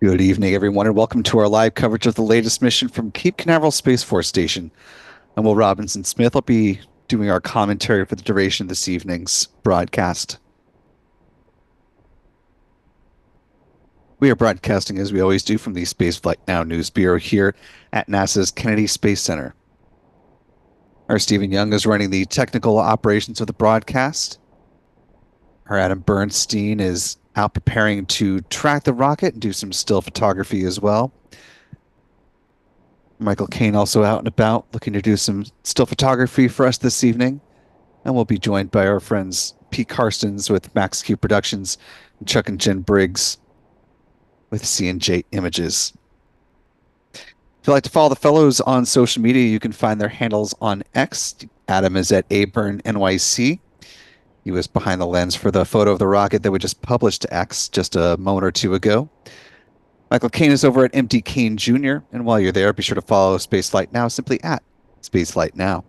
Good evening, everyone, and welcome to our live coverage of the latest mission from Cape Canaveral Space Force Station. I'm Will Robinson Smith. I'll be doing our commentary for the duration of this evening's broadcast. We are broadcasting, as we always do, from the Spaceflight Now News Bureau here at NASA's Kennedy Space Center. Our Stephen Young is running the technical operations of the broadcast. Our Adam Bernstein is out preparing to track the rocket and do some still photography as well. Michael Kane also out and about looking to do some still photography for us this evening. And we'll be joined by our friends Pete Carstens with Max Q Productions and Chuck and Jen Briggs with C&J Images. If you'd like to follow the fellows on social media, you can find their handles on X. Adam is at ABurnNYC. He was behind the lens for the photo of the rocket that we just published to X just a moment or two ago. Michael Kane is over at MD Kane Jr. And while you're there, be sure to follow Spaceflight Now simply at Spaceflight Now.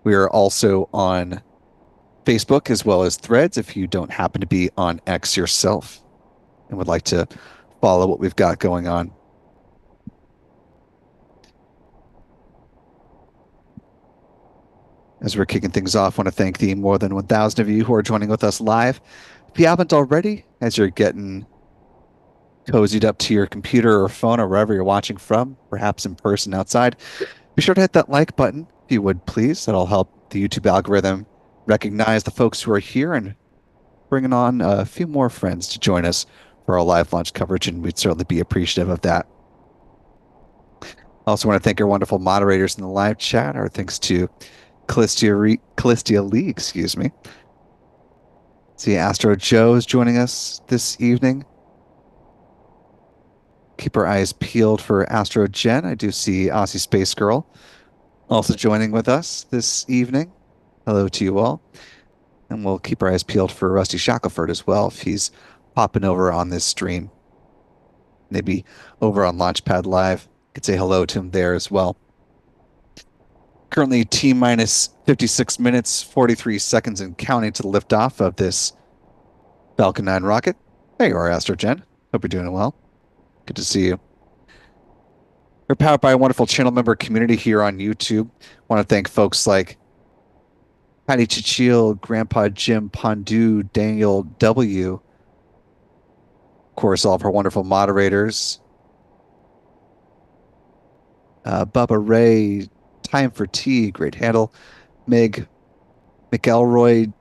We are also on Facebook as well as Threads if you don't happen to be on X yourself and would like to follow what we've got going on. As we're kicking things off, I want to thank the more than 1,000 of you who are joining with us live. If you haven't already, as you're getting cozied up to your computer or phone or wherever you're watching from, perhaps in person outside, be sure to hit that like button, if you would please. That'll help the YouTube algorithm recognize the folks who are here and bringing on a few more friends to join us for our live launch coverage, and we'd certainly be appreciative of that. I also want to thank our wonderful moderators in the live chat. Our thanks to Callistia Lee, excuse me. See, Astro Joe is joining us this evening. Keep our eyes peeled for Astro Jen. I do see Aussie Space Girl also joining with us this evening. Hello to you all. And we'll keep our eyes peeled for Rusty Shackelford as well if he's popping over on this stream. Maybe over on Launchpad Live. Could say hello to him there as well. Currently T-minus 56 minutes, 43 seconds and counting to the liftoff of this Falcon 9 rocket. There you are, Astro Jen. Hope you're doing well. Good to see you. We're powered by a wonderful channel member community here on YouTube. I want to thank folks like Patty Chichil, Grandpa Jim Pondu, Daniel W. Of course, all of our wonderful moderators. Bubba Ray, Time for Tea, great handle. Meg McElroy,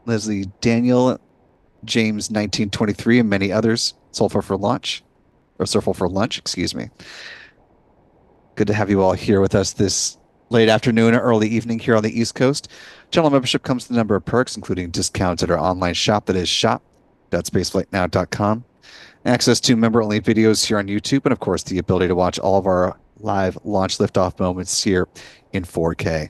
Leslie Daniel, James 1923, and many others. Sulfur for lunch, excuse me. Good to have you all here with us this late afternoon or early evening here on the East Coast. Channel membership comes with a number of perks, including discounts at our online shop, that is shop.spaceflightnow.com. Access to member-only videos here on YouTube, and of course, the ability to watch all of our live launch liftoff moments here in 4K. I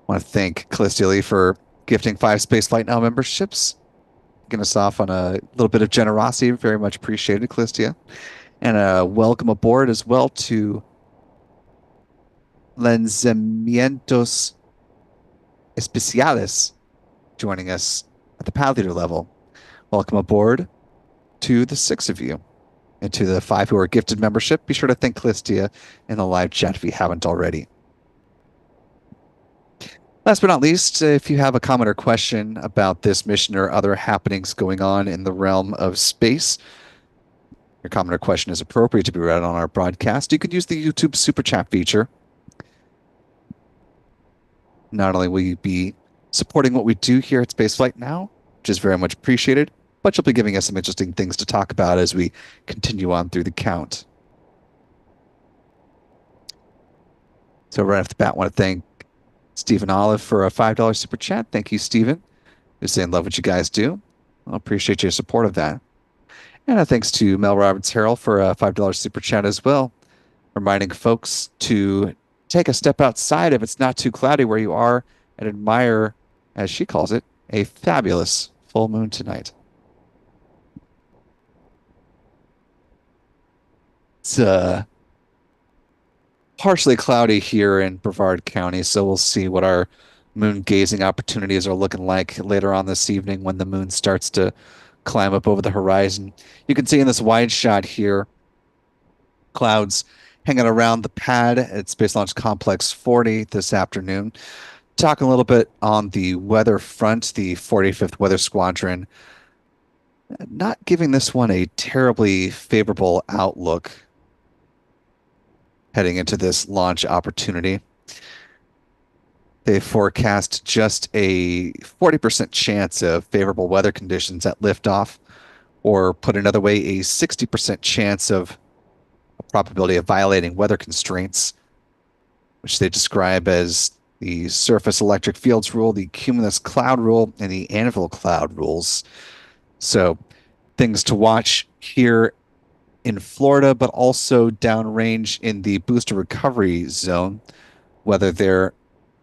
want to thank Callistia Lee for gifting 5 Spaceflight Now memberships. Getting us off on a little bit of generosity. Very much appreciated, Callistia. And a welcome aboard as well to Lanzamientos Especiales joining us at the pad leader level. Welcome aboard to the 6 of you. And to the 5 who are gifted membership, be sure to thank Callistia in the live chat if you haven't already. Last but not least, if you have a comment or question about this mission or other happenings going on in the realm of space, your comment or question is appropriate to be read on our broadcast, you could use the YouTube Super Chat feature. Not only will you be supporting what we do here at Spaceflight Now, which is very much appreciated, but you'll be giving us some interesting things to talk about as we continue on through the count. So right off the bat, I want to thank Stephen Olive for a $5 super chat. Thank you, Stephen. Just saying, love what you guys do. I appreciate your support of that. And thanks to Mel Roberts Harrell for a $5 super chat as well, reminding folks to take a step outside if it's not too cloudy where you are and admire, as she calls it, a fabulous full moon tonight. It's partially cloudy here in Brevard County, so we'll see what our moon gazing opportunities are looking like later on this evening when the moon starts to climb up over the horizon. You can see in this wide shot here, clouds hanging around the pad at Space Launch Complex 40 this afternoon. Talking a little bit on the weather front, the 45th Weather Squadron not giving this one a terribly favorable outlook heading into this launch opportunity. They forecast just a 40% chance of favorable weather conditions at liftoff, or put another way, a 60% chance of a probability of violating weather constraints, which they describe as the surface electric fields rule, the cumulus cloud rule, and the anvil cloud rules. So things to watch here in Florida, but also downrange in the booster recovery zone, whether they're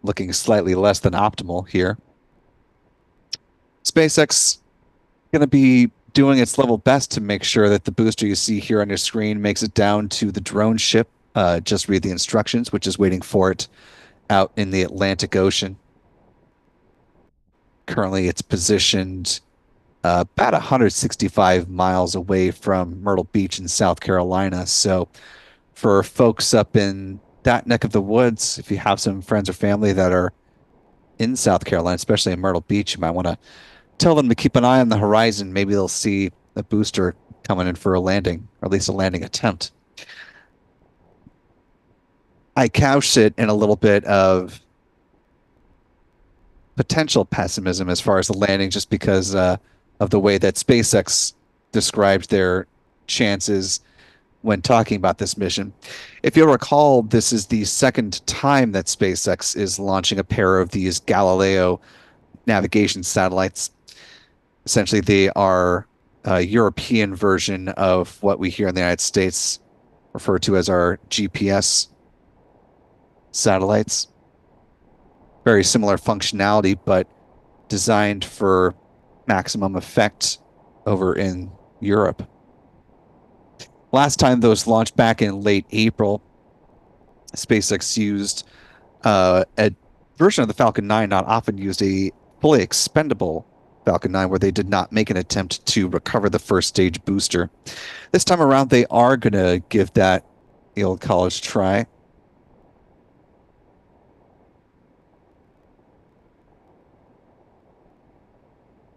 looking slightly less than optimal here. SpaceX going to be doing its level best to make sure that the booster you see here on your screen makes it down to the drone ship. Just read the instructions, which is waiting for it out in the Atlantic Ocean. Currently, it's positioned about 165 miles away from Myrtle Beach in South Carolina. So for folks up in that neck of the woods, if you have some friends or family that are in South Carolina, especially in Myrtle Beach, you might want to tell them to keep an eye on the horizon. Maybe they'll see a booster coming in for a landing, or at least a landing attempt. I couched it in a little bit of potential pessimism as far as the landing, just because of the way that SpaceX described their chances when talking about this mission. If you'll recall, this is the second time that SpaceX is launching a pair of these Galileo navigation satellites. Essentially, they are a European version of what we here in the United States refer to as our GPS satellites. Very similar functionality, but designed for maximum effect over in Europe. Last time those launched back in late April, SpaceX used a version of the Falcon 9 not often used, a fully expendable Falcon 9, where they did not make an attempt to recover the first stage booster. This time around, they are going to give that the old college try.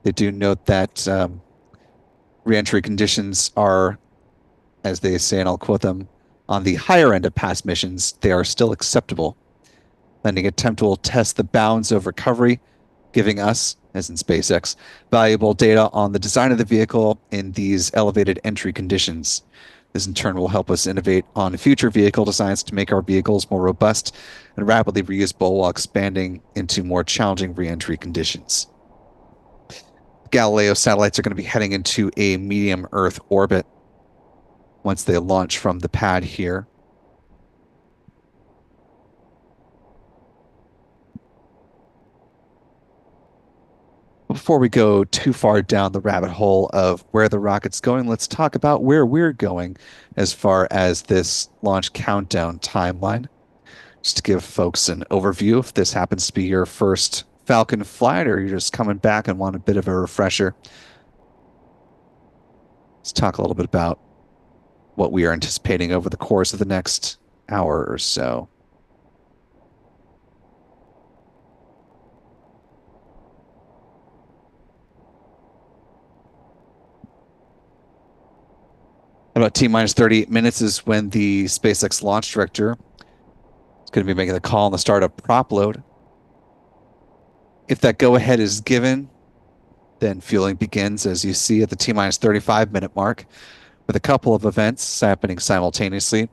They do note that reentry conditions are, as they say, and I'll quote them, on the higher end of past missions, they are still acceptable. Landing attempt will test the bounds of recovery, giving us, as in SpaceX, valuable data on the design of the vehicle in these elevated entry conditions. This in turn will help us innovate on future vehicle designs to make our vehicles more robust and rapidly reusable while expanding into more challenging reentry conditions. Galileo satellites are going to be heading into a medium Earth orbit once they launch from the pad here. Before we go too far down the rabbit hole of where the rocket's going, let's talk about where we're going as far as this launch countdown timeline. Just to give folks an overview, if this happens to be your first Falcon flight or you're just coming back and want a bit of a refresher, let's talk a little bit about what we are anticipating over the course of the next hour or so. About T minus 38 minutes is when the SpaceX launch director is going to be making the call on the startup prop load. If that go ahead is given, then fueling begins, as you see at the T minus 35 minute mark, with a couple of events happening simultaneously.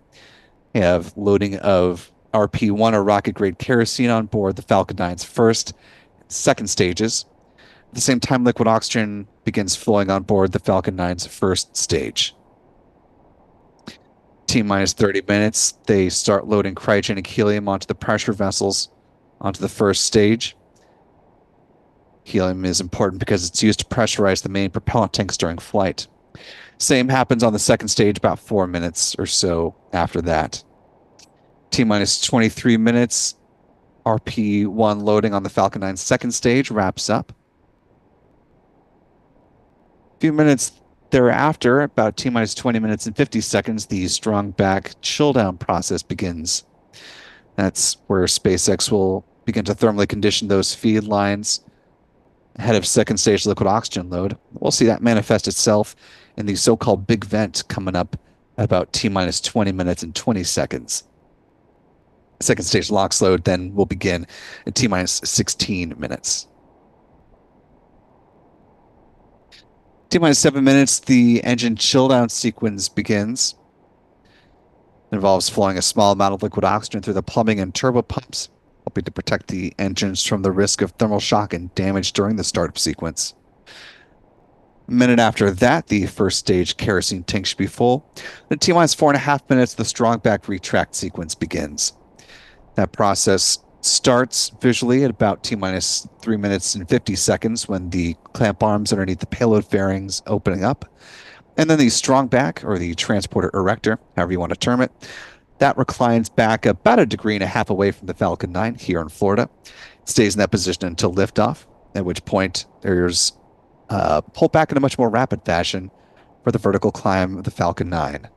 You have loading of RP1 or rocket grade kerosene on board the Falcon 9's first and second stages. At the same time, liquid oxygen begins flowing on board the Falcon 9's first stage. T minus 30 minutes, they start loading cryogenic helium onto the pressure vessels onto the first stage. Helium is important because it's used to pressurize the main propellant tanks during flight. Same happens on the second stage about 4 minutes or so after that. T minus 23 minutes, RP1 loading on the Falcon 9's second stage wraps up. few minutes thereafter, about T minus 20 minutes and 50 seconds, the strong back chill down process begins. That's where SpaceX will begin to thermally condition those feed lines ahead of second stage liquid oxygen load. We'll see that manifest itself in the so-called big vent coming up at about T minus 20 minutes and 20 seconds. Second stage LOX load then will begin at T minus 16 minutes. T minus 7 minutes, the engine chill down sequence begins. It involves flowing a small amount of liquid oxygen through the plumbing and turbo pumps, helping to protect the engines from the risk of thermal shock and damage during the startup sequence. A minute after that, the first stage kerosene tank should be full. Then T minus 4.5 minutes, the strong back retract sequence begins. That process starts visually at about T minus 3 minutes and 50 seconds when the clamp arms underneath the payload fairings opening up. And then the strong back, or the transporter erector, however you want to term it, that reclines back about 1.5 degrees away from the Falcon 9 here in Florida. It stays in that position until liftoff, at which point there's pull back in a much more rapid fashion for the vertical climb of the Falcon 9.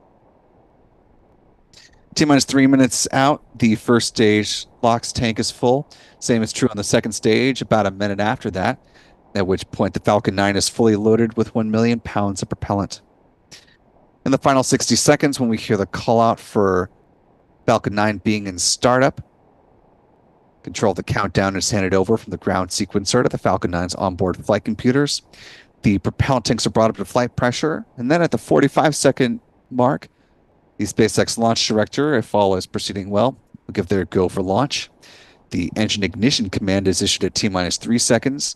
T minus 3 minutes out, the first stage LOX tank is full. Same is true on the second stage, about a minute after that, at which point the Falcon 9 is fully loaded with 1 million pounds of propellant. In the final 60 seconds, when we hear the call out for Falcon 9 being in startup, control of the countdown is handed over from the ground sequencer to the Falcon 9's onboard flight computers. The propellant tanks are brought up to flight pressure, and then at the 45-second mark, the SpaceX launch director, if all is proceeding well, will give their go for launch. The engine ignition command is issued at T minus 3 seconds,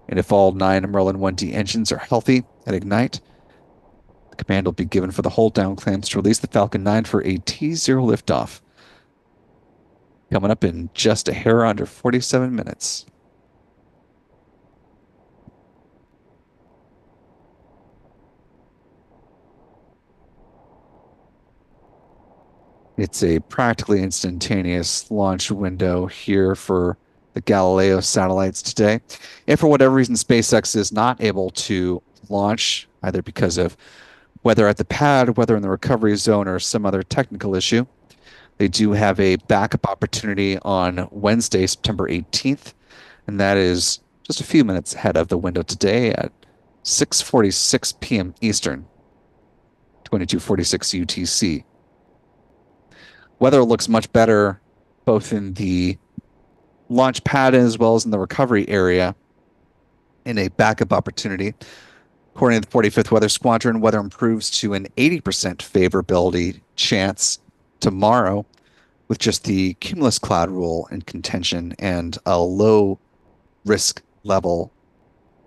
and if all 9 Merlin 1D engines are healthy at ignite, the command will be given for the hold down clamps to release the Falcon 9 for a T0 liftoff. Coming up in just a hair under 47 minutes. It's a practically instantaneous launch window here for the Galileo satellites today. If for whatever reason SpaceX is not able to launch, either because of weather at the pad, weather in the recovery zone, or some other technical issue, they do have a backup opportunity on Wednesday, September 18th, and that is just a few minutes ahead of the window today at 6:46 p.m. Eastern, 22:46 UTC. Weather looks much better both in the launch pad as well as in the recovery area in a backup opportunity. According to the 45th Weather Squadron, weather improves to an 80% favorability chance tomorrow with just the cumulus cloud rule in contention and a low risk level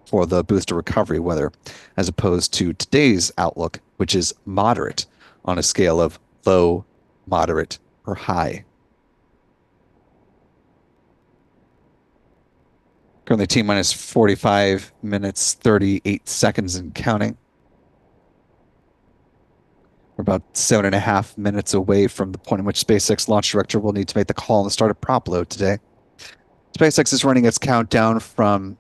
for the booster recovery weather, as opposed to today's outlook, which is moderate on a scale of low, moderate, or high. Currently T minus 45 minutes, 38 seconds and counting. We're about 7.5 minutes away from the point in which SpaceX launch director will need to make the call on the start of prop load today. SpaceX is running its countdown from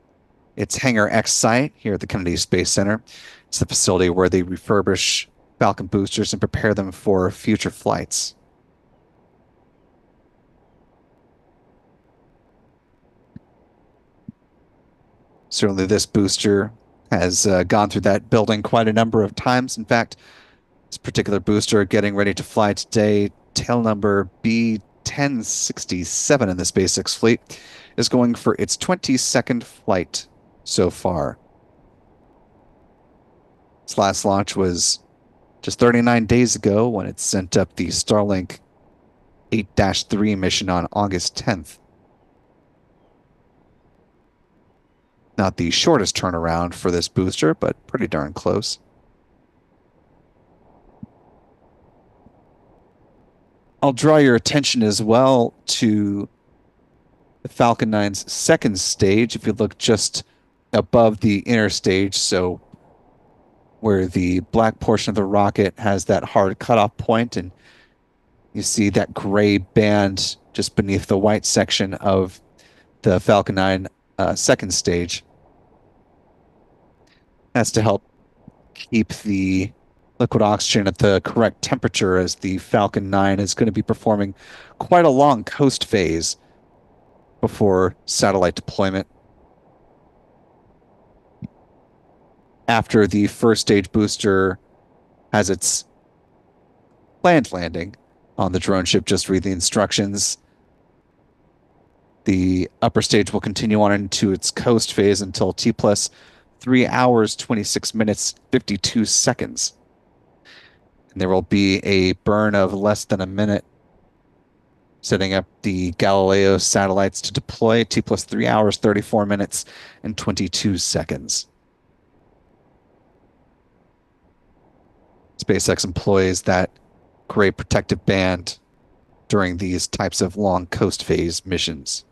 its Hangar X site here at the Kennedy Space Center. It's the facility where they refurbish Falcon boosters and prepare them for future flights. Certainly this booster has gone through that building quite a number of times. In fact, this particular booster getting ready to fly today, tail number B1067 in the SpaceX fleet, is going for its 22nd flight so far. Its last launch was just 39 days ago when it sent up the Starlink 8-3 mission on August 10th. Not the shortest turnaround for this booster, but pretty darn close. I'll draw your attention as well to the Falcon 9's second stage. If you look just above the inner stage, so where the black portion of the rocket has that hard cutoff point, and you see that gray band just beneath the white section of the Falcon 9 second stage. That's to help keep the liquid oxygen at the correct temperature, as the Falcon 9 is going to be performing quite a long coast phase before satellite deployment. After the first stage booster has its planned landing on the drone ship, just read the instructions. The upper stage will continue on into its coast phase until T plus 3 hours, 26 minutes, 52 seconds. And there will be a burn of less than a minute, setting up the Galileo satellites to deploy T plus 3 hours, 34 minutes, and 22 seconds. SpaceX employs that gray protective band during these types of long coast phase missions.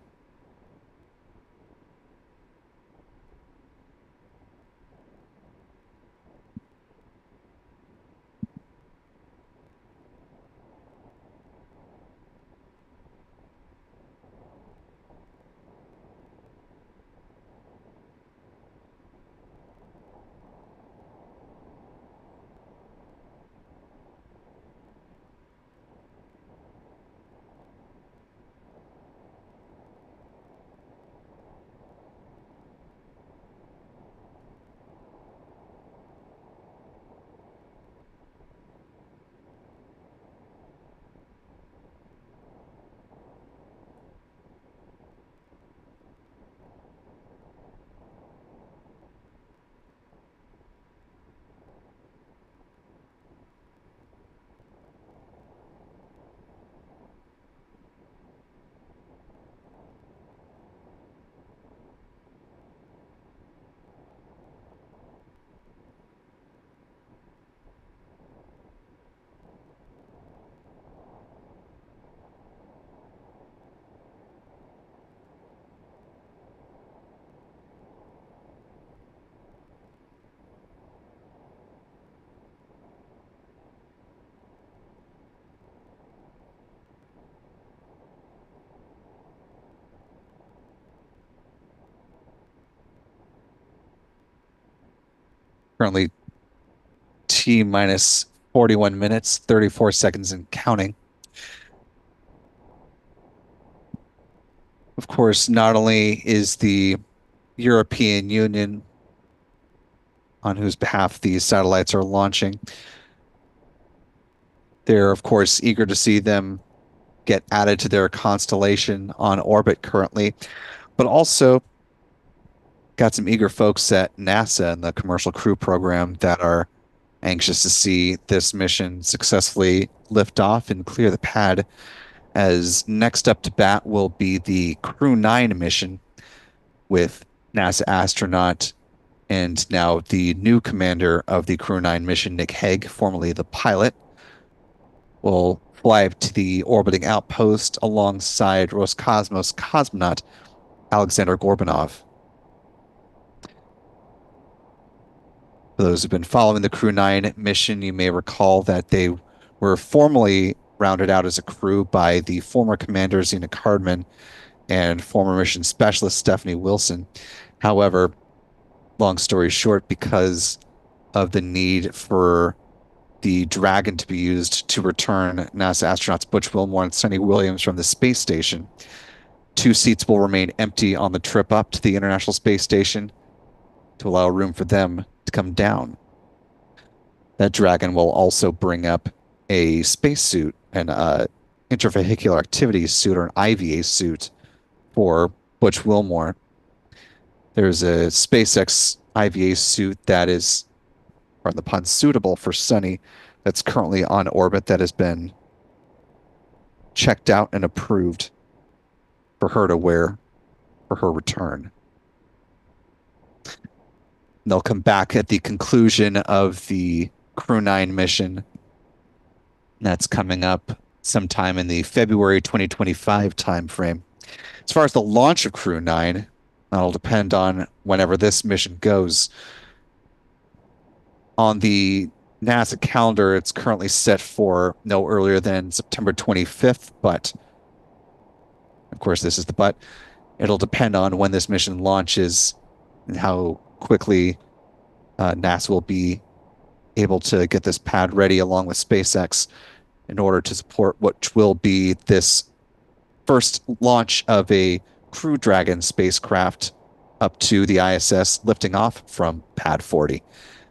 Currently T minus 41 minutes, 34 seconds and counting. Of course, not only is the European Union, on whose behalf these satellites are launching, they're of course eager to see them get added to their constellation on orbit currently, but also got some eager folks at NASA and the Commercial Crew Program that are anxious to see this mission successfully lift off and clear the pad, as next up to bat will be the Crew 9 mission with NASA astronaut and now the new commander of the Crew 9 mission, Nick Hague, formerly the pilot, will fly to the orbiting outpost alongside Roscosmos cosmonaut Alexander Gorbanov. For those who've been following the Crew 9 mission, you may recall that they were formally rounded out as a crew by the former commander Zena Cardman and former mission specialist Stephanie Wilson. However, long story short, because of the need for the Dragon to be used to return NASA astronauts Butch Wilmore and Sonny Williams from the space station, 2 seats will remain empty on the trip up to the International Space Station to allow room for them to come down. That Dragon will also bring up a spacesuit, an intravehicular activities suit, or an IVA suit for Butch Wilmore. There's a SpaceX IVA suit that is, pardon the pun, suitable for Sonny, that's currently on orbit, that has been checked out and approved for her to wear for her return. They'll come back at the conclusion of the Crew 9 mission. That's coming up sometime in the February 2025 timeframe. As far as the launch of Crew 9, that'll depend on whenever this mission goes. On the NASA calendar, it's currently set for no earlier than September 25th, but of course, this is the but. It'll depend on when this mission launches and how quickly NASA will be able to get this pad ready along with SpaceX in order to support what will be this first launch of a Crew Dragon spacecraft up to the ISS, lifting off from Pad 40.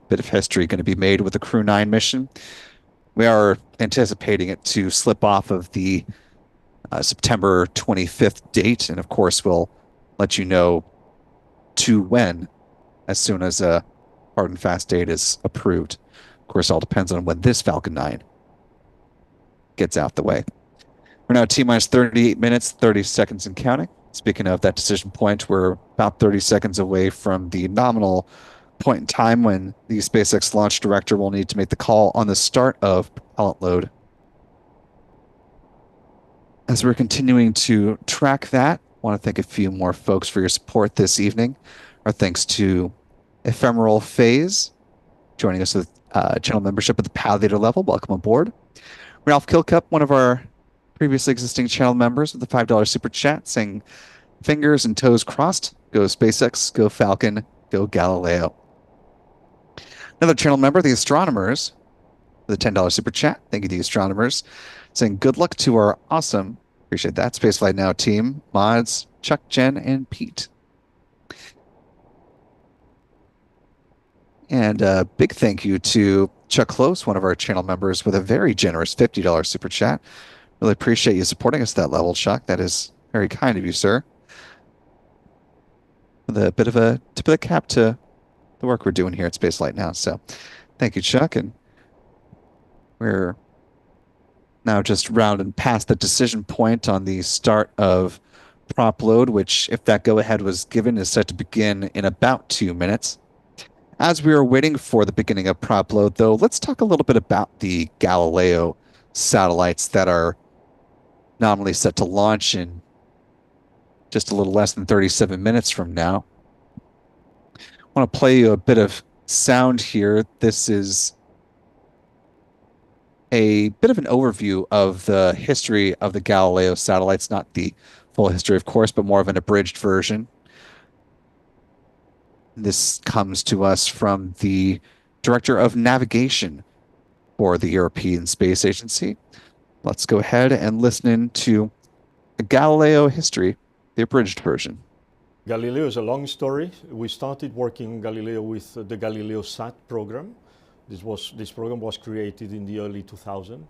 Bit of history going to be made with the Crew 9 mission. We are anticipating it to slip off of the September 25th date, and of course, we'll let you know to when as soon as a hard and fast date is approved. Of course, all depends on when this Falcon 9 gets out the way. We're now T minus 38 minutes, 30 seconds and counting. Speaking of that decision point, we're about 30 seconds away from the nominal point in time when the SpaceX launch director will need to make the call on the start of propellant load. As we're continuing to track that, I want to thank a few more folks for your support this evening. Our thanks to Ephemeral Phase, joining us with channel membership at the Pal Leader level. Welcome aboard. Ralph Kilcup, one of our previously existing channel members with the $5 super chat, saying fingers and toes crossed. Go SpaceX, go Falcon, go Galileo. Another channel member, the Astronomers, with a $10 super chat. Thank you, the Astronomers, saying good luck to our awesome, appreciate that, Spaceflight Now team, mods, Chuck, Jen, and Pete. And a big thank you to Chuck Close, one of our channel members, with a very generous $50 super chat. Really appreciate you supporting us at that level, Chuck. That is very kind of you, sir. With a bit of a tip of the cap to the work we're doing here at Spaceflight Now. So thank you, Chuck. And we're now just rounding past the decision point on the start of prop load, which, if that go-ahead was given, is set to begin in about 2 minutes. As we are waiting for the beginning of prop load, though, let's talk a little bit about the Galileo satellites that are nominally set to launch in just a little less than 37 minutes from now. I want to play you a bit of sound here. This is a bit of an overview of the history of the Galileo satellites, not the full history, of course, but more of an abridged version. This comes to us from the Director of Navigation for the European Space Agency. Let's go ahead and listen in to the Galileo history, the abridged version. Galileo is a long story. We started working on Galileo with the Galileo Sat program. This program was created in the early 2000s,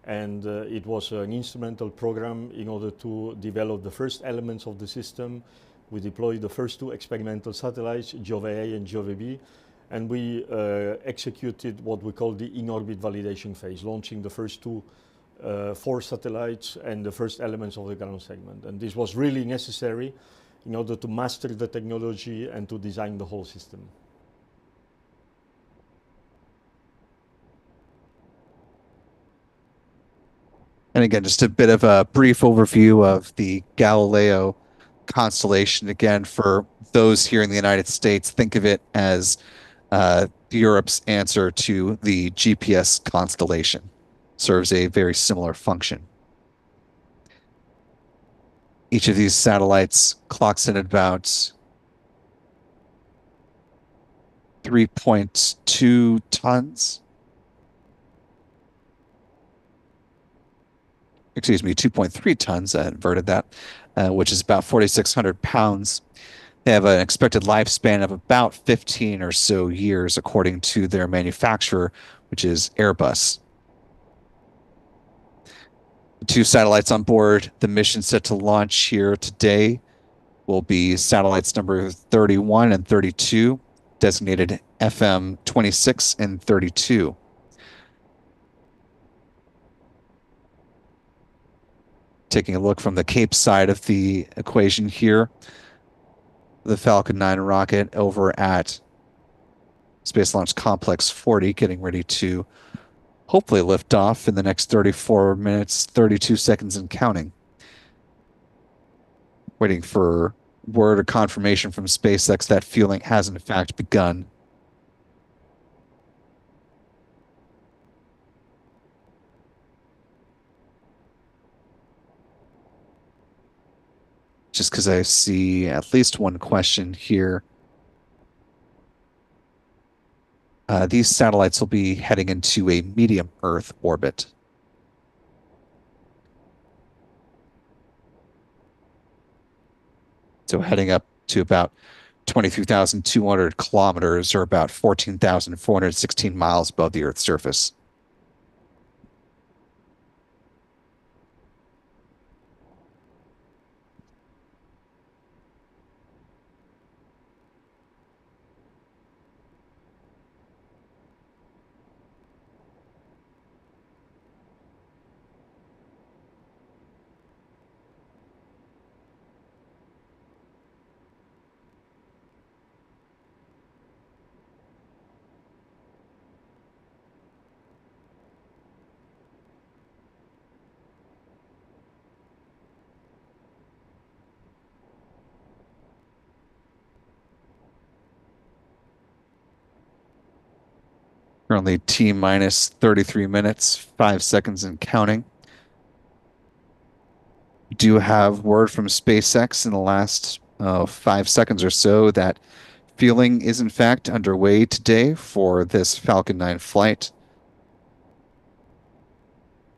and it was an instrumental program in order to develop the first elements of the system. We deployed the first 2 experimental satellites, Jove A and Jove B, and we executed what we call the in-orbit validation phase, launching the first 4 satellites and the first elements of the ground segment. And this was really necessary in order to master the technology and to design the whole system. And again, just a bit of a brief overview of the Galileo constellation. Again, for those here in the United States, think of it as Europe's answer to the GPS constellation. Serves a very similar function. Each of these satellites clocks in at about 3.2 tons. Excuse me, 2.3 tons. I inverted that, which is about 4,600 pounds. They have an expected lifespan of about 15 or so years, according to their manufacturer, which is Airbus. The 2 satellites on board the mission set to launch here today will be satellites number 31 and 32, designated FM 26 and 32. Taking a look from the Cape side of the equation here, the Falcon 9 rocket over at Space Launch Complex 40, getting ready to hopefully lift off in the next 34 minutes, 32 seconds and counting. Waiting for word or confirmation from SpaceX that fueling has in fact begun. Just because I see at least one question here These satellites will be heading into a medium Earth orbit. So heading up to about 23,200 kilometers or about 14,416 miles above the Earth's surface. Currently T minus 33 minutes, 5 seconds and counting. Do have word from SpaceX in the last 5 seconds or so that fueling is in fact underway today for this Falcon 9 flight.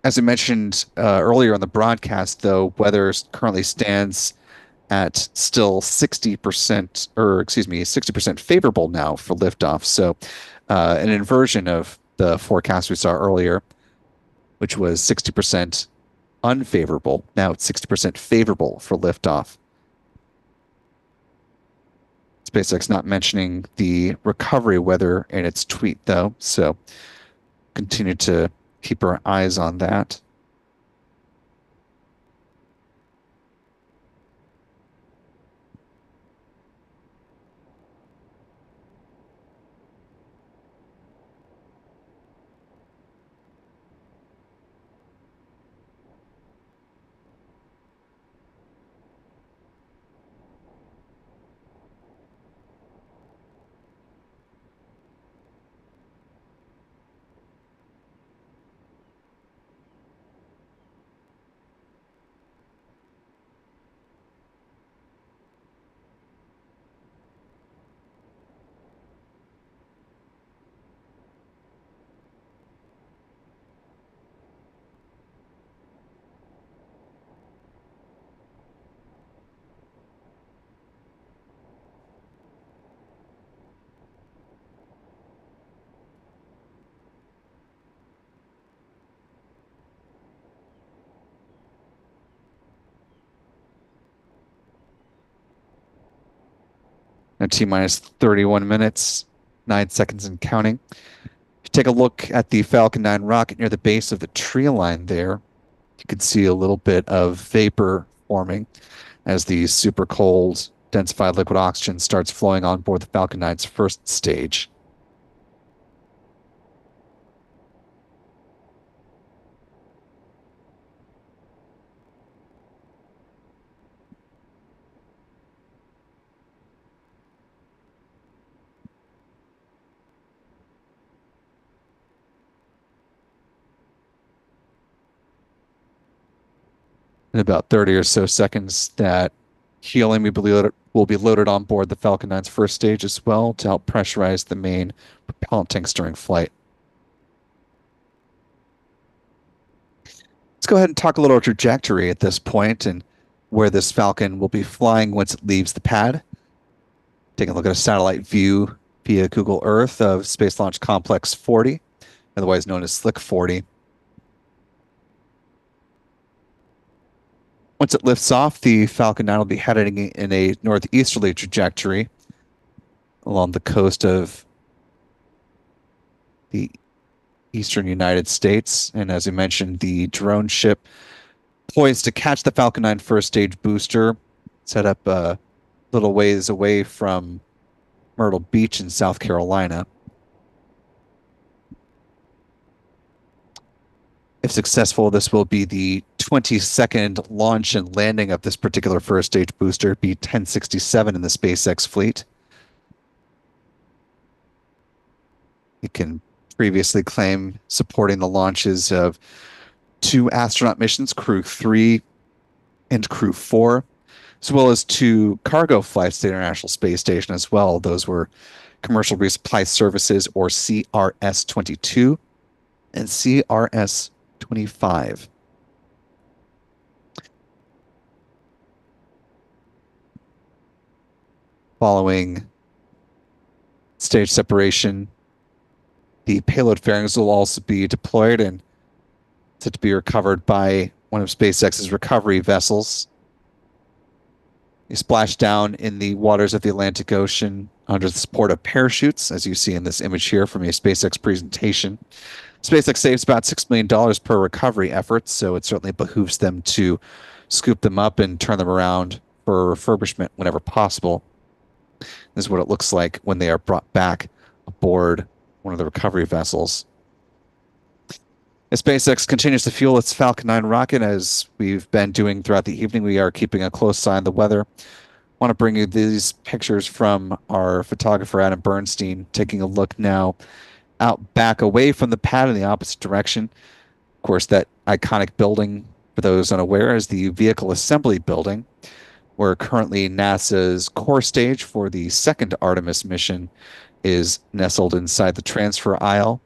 As I mentioned earlier on the broadcast, though, weather currently stands at still 60%, or excuse me, 60% favorable now for liftoff. So an inversion of the forecast we saw earlier, which was 60% unfavorable. Now it's 60% favorable for liftoff. SpaceX not mentioning the recovery weather in its tweet, though, so continue to keep our eyes on that. Now T minus 31 minutes, 9 seconds and counting. If you take a look at the Falcon 9 rocket near the base of the tree line there, you can see a little bit of vapor forming as the super cold densified liquid oxygen starts flowing on board the Falcon 9's first stage. In about 30 or so seconds, that helium will be loaded on board the Falcon 9's first stage as well to help pressurize the main propellant tanks during flight. Let's go ahead and talk a little trajectory at this point and where this Falcon will be flying once it leaves the pad. Taking a look at a satellite view via Google Earth of Space Launch Complex 40, otherwise known as Slick 40. Once it lifts off, the Falcon 9 will be heading in a northeasterly trajectory along the coast of the eastern United States. And as I mentioned, the drone ship poised to catch the Falcon 9 first stage booster, set up a little ways away from Myrtle Beach in South Carolina. If successful, this will be the 22nd launch and landing of this particular first stage booster, B-1067 in the SpaceX fleet. It can previously claim supporting the launches of 2 astronaut missions, Crew 3 and Crew 4, as well as 2 cargo flights to the International Space Station as well. Those were Commercial Resupply Services, or CRS-22, and CRS-25. Following stage separation, the payload fairings will also be deployed and set to be recovered by one of SpaceX's recovery vessels. They splash down in the waters of the Atlantic Ocean under the support of parachutes, as you see in this image here from a SpaceX presentation. SpaceX saves about $6 million per recovery effort, so it certainly behooves them to scoop them up and turn them around for refurbishment whenever possible. This is what it looks like when they are brought back aboard one of the recovery vessels. As SpaceX continues to fuel its Falcon 9 rocket, as we've been doing throughout the evening, we are keeping a close eye on the weather. I want to bring you these pictures from our photographer, Adam Bernstein, taking a look now out back away from the pad in the opposite direction. Of course, that iconic building, for those unaware, is the Vehicle Assembly Building, where currently NASA's core stage for the second Artemis mission is nestled inside the transfer aisle.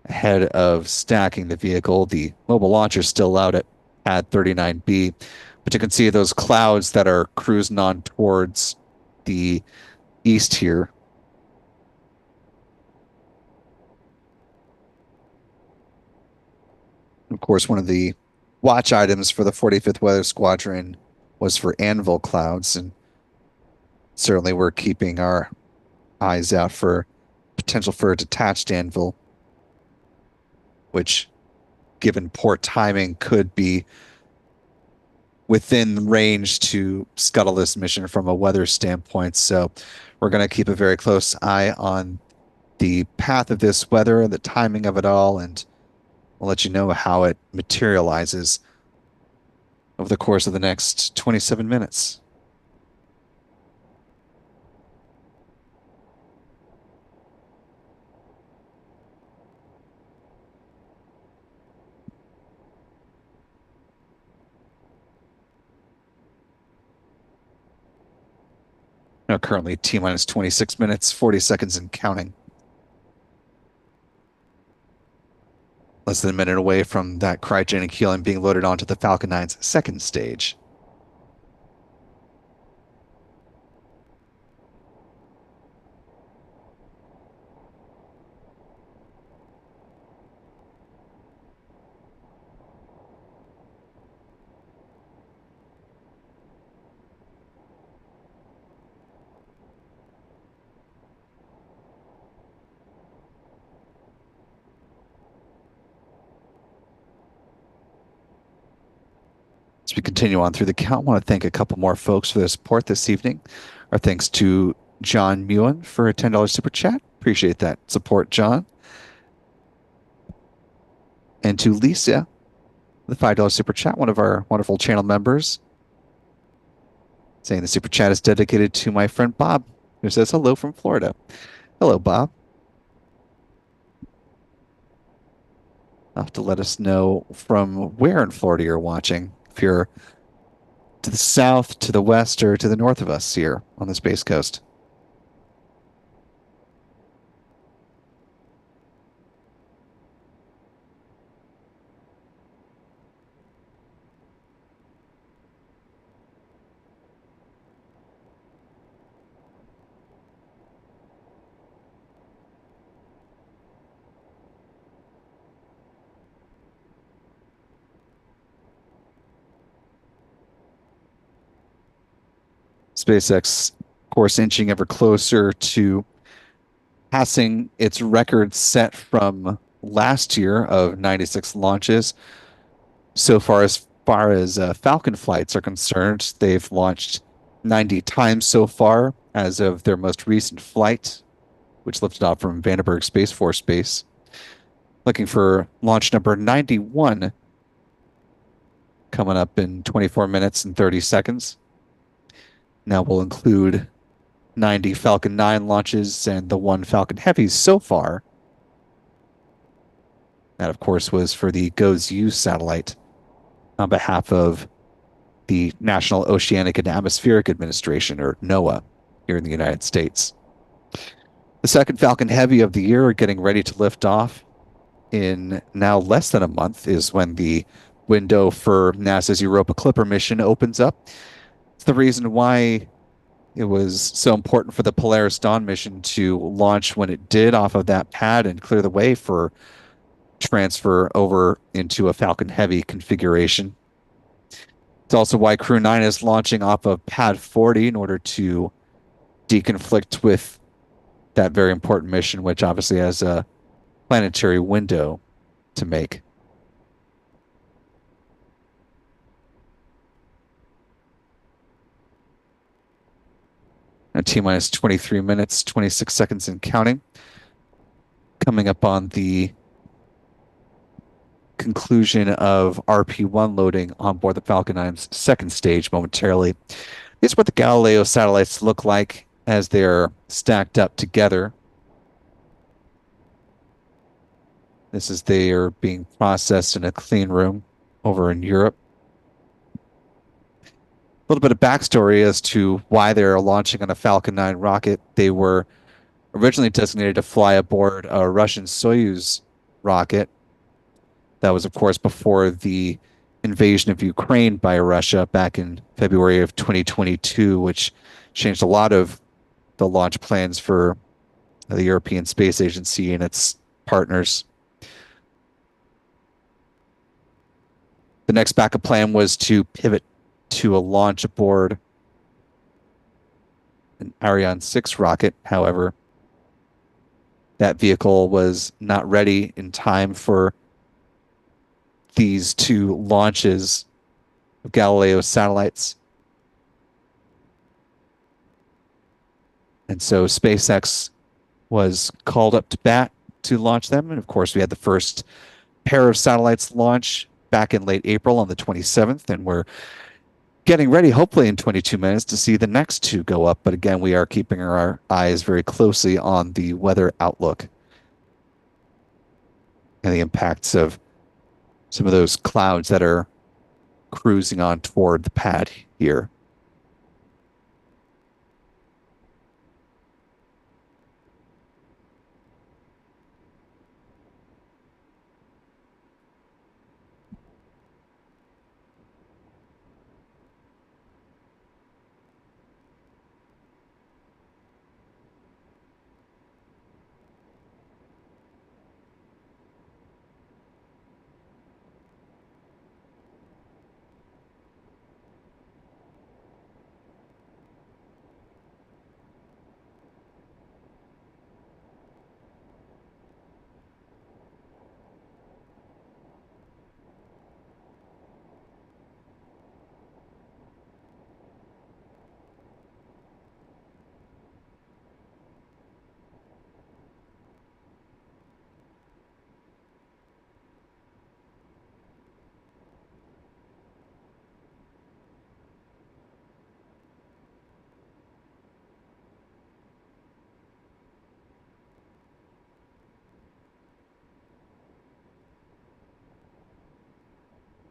Ahead of stacking the vehicle, the mobile launcher is still out at pad 39B, but you can see those clouds that are cruising on towards the east here. Of course, one of the watch items for the 45th Weather Squadron was for anvil clouds, and certainly we're keeping our eyes out for potential for a detached anvil, which, given poor timing, could be within range to scuttle this mission from a weather standpoint. So we're going to keep a very close eye on the path of this weather and the timing of it all, and we'll let you know how it materializes over the course of the next 27 minutes. Now, currently T-minus 26 minutes, 40 seconds and counting. Less than a minute away from that cryogenic helium being loaded onto the Falcon 9's second stage. As we continue on through the count, I want to thank a couple more folks for their support this evening. Our thanks to John Muin for a $10 super chat. Appreciate that support, John. And to Lisa, the $5 super chat, one of our wonderful channel members, saying the super chat is dedicated to my friend Bob, who says hello from Florida. Hello, Bob. You'll have to let us know from where in Florida you're watching. If you're to the south, to the west, or to the north of us here on the Space Coast. SpaceX, of course, inching ever closer to passing its record set from last year of 96 launches. So far as Falcon flights are concerned, they've launched 90 times so far as of their most recent flight, which lifted off from Vandenberg Space Force Base. Looking for launch number 91 coming up in 24 minutes and 30 seconds. Now we'll include 90 Falcon 9 launches and the one Falcon Heavy so far. That, of course, was for the GOES-U satellite on behalf of the National Oceanic and Atmospheric Administration, or NOAA, here in the United States. The second Falcon Heavy of the year, getting ready to lift off in now less than a month, is when the window for NASA's Europa Clipper mission opens up. It's the reason why it was so important for the Polaris Dawn mission to launch when it did off of that pad and clear the way for transfer over into a Falcon Heavy configuration. It's also why Crew 9 is launching off of Pad 40 in order to deconflict with that very important mission, which obviously has a planetary window to make. Now T-minus 23 minutes, 26 seconds and counting. Coming up on the conclusion of RP1 loading on board the Falcon 9's second stage momentarily. This is what the Galileo satellites look like as they're stacked up together. This is they are being processed in a clean room over in Europe. A little bit of backstory as to why they're launching on a Falcon 9 rocket. They were originally designated to fly aboard a Russian Soyuz rocket. That was, of course, before the invasion of Ukraine by Russia back in February of 2022, which changed a lot of the launch plans for the European Space Agency and its partners. The next backup plan was to pivot to a launch aboard an Ariane 6 rocket. However, that vehicle was not ready in time for these two launches of Galileo satellites. And so SpaceX was called up to bat to launch them. And of course, we had the first pair of satellites launch back in late April on the 27th. And we're getting ready, hopefully in 22 minutes, to see the next two go up. But again, we are keeping our eyes very closely on the weather outlook and the impacts of some of those clouds that are cruising on toward the pad here.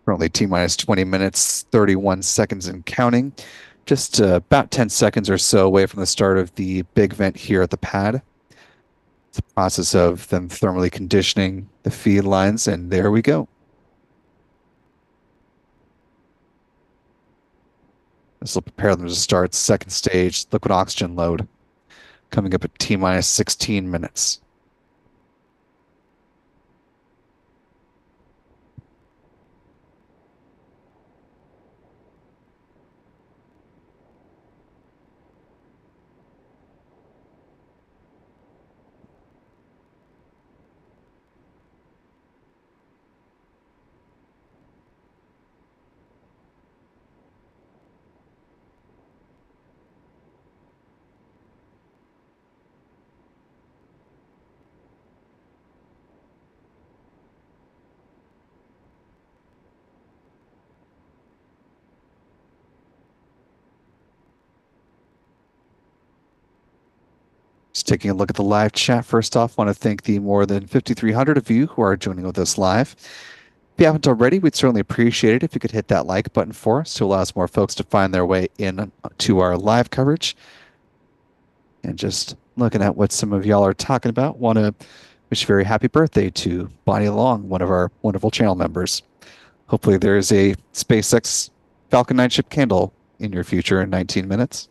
Currently T-minus 20 minutes, 31 seconds and counting. Just about 10 seconds or so away from the start of the big vent here at the pad. It's a process of them thermally conditioning the feed lines, and there we go. This will prepare them to start second stage liquid oxygen load, coming up at T-minus 16 minutes. Just taking a look at the live chat. First off, want to thank the more than 5,300 of you who are joining with us live. If you haven't already, we'd certainly appreciate it if you could hit that like button for us to allow more folks to find their way in to our live coverage. And just looking at what some of y'all are talking about. Want to wish a very happy birthday to Bonnie Long, one of our wonderful channel members. Hopefully, there is a SpaceX Falcon 9 ship candle in your future in 19 minutes.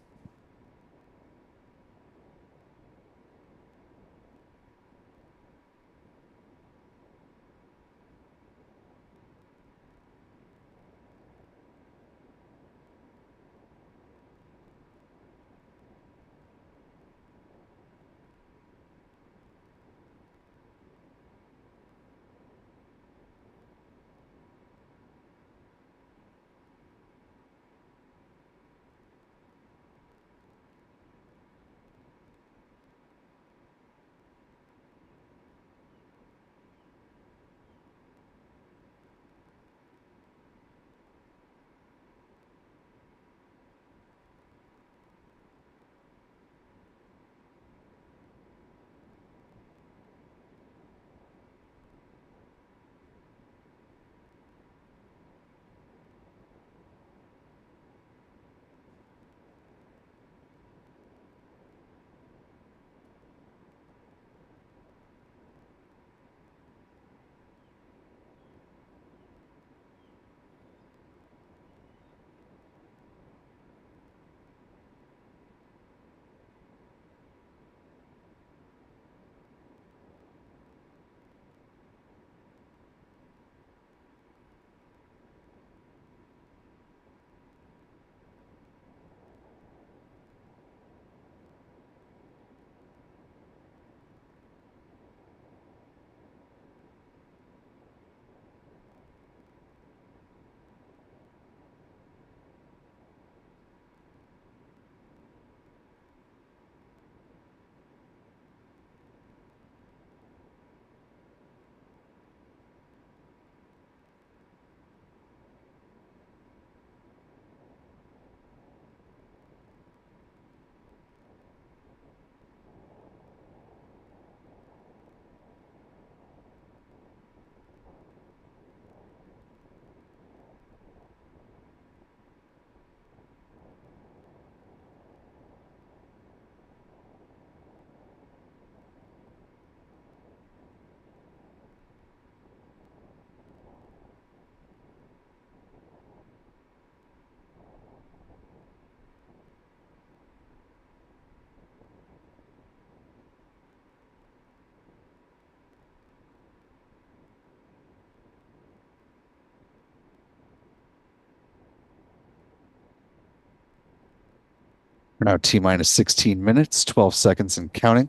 We're now T minus 16 minutes, 12 seconds and counting.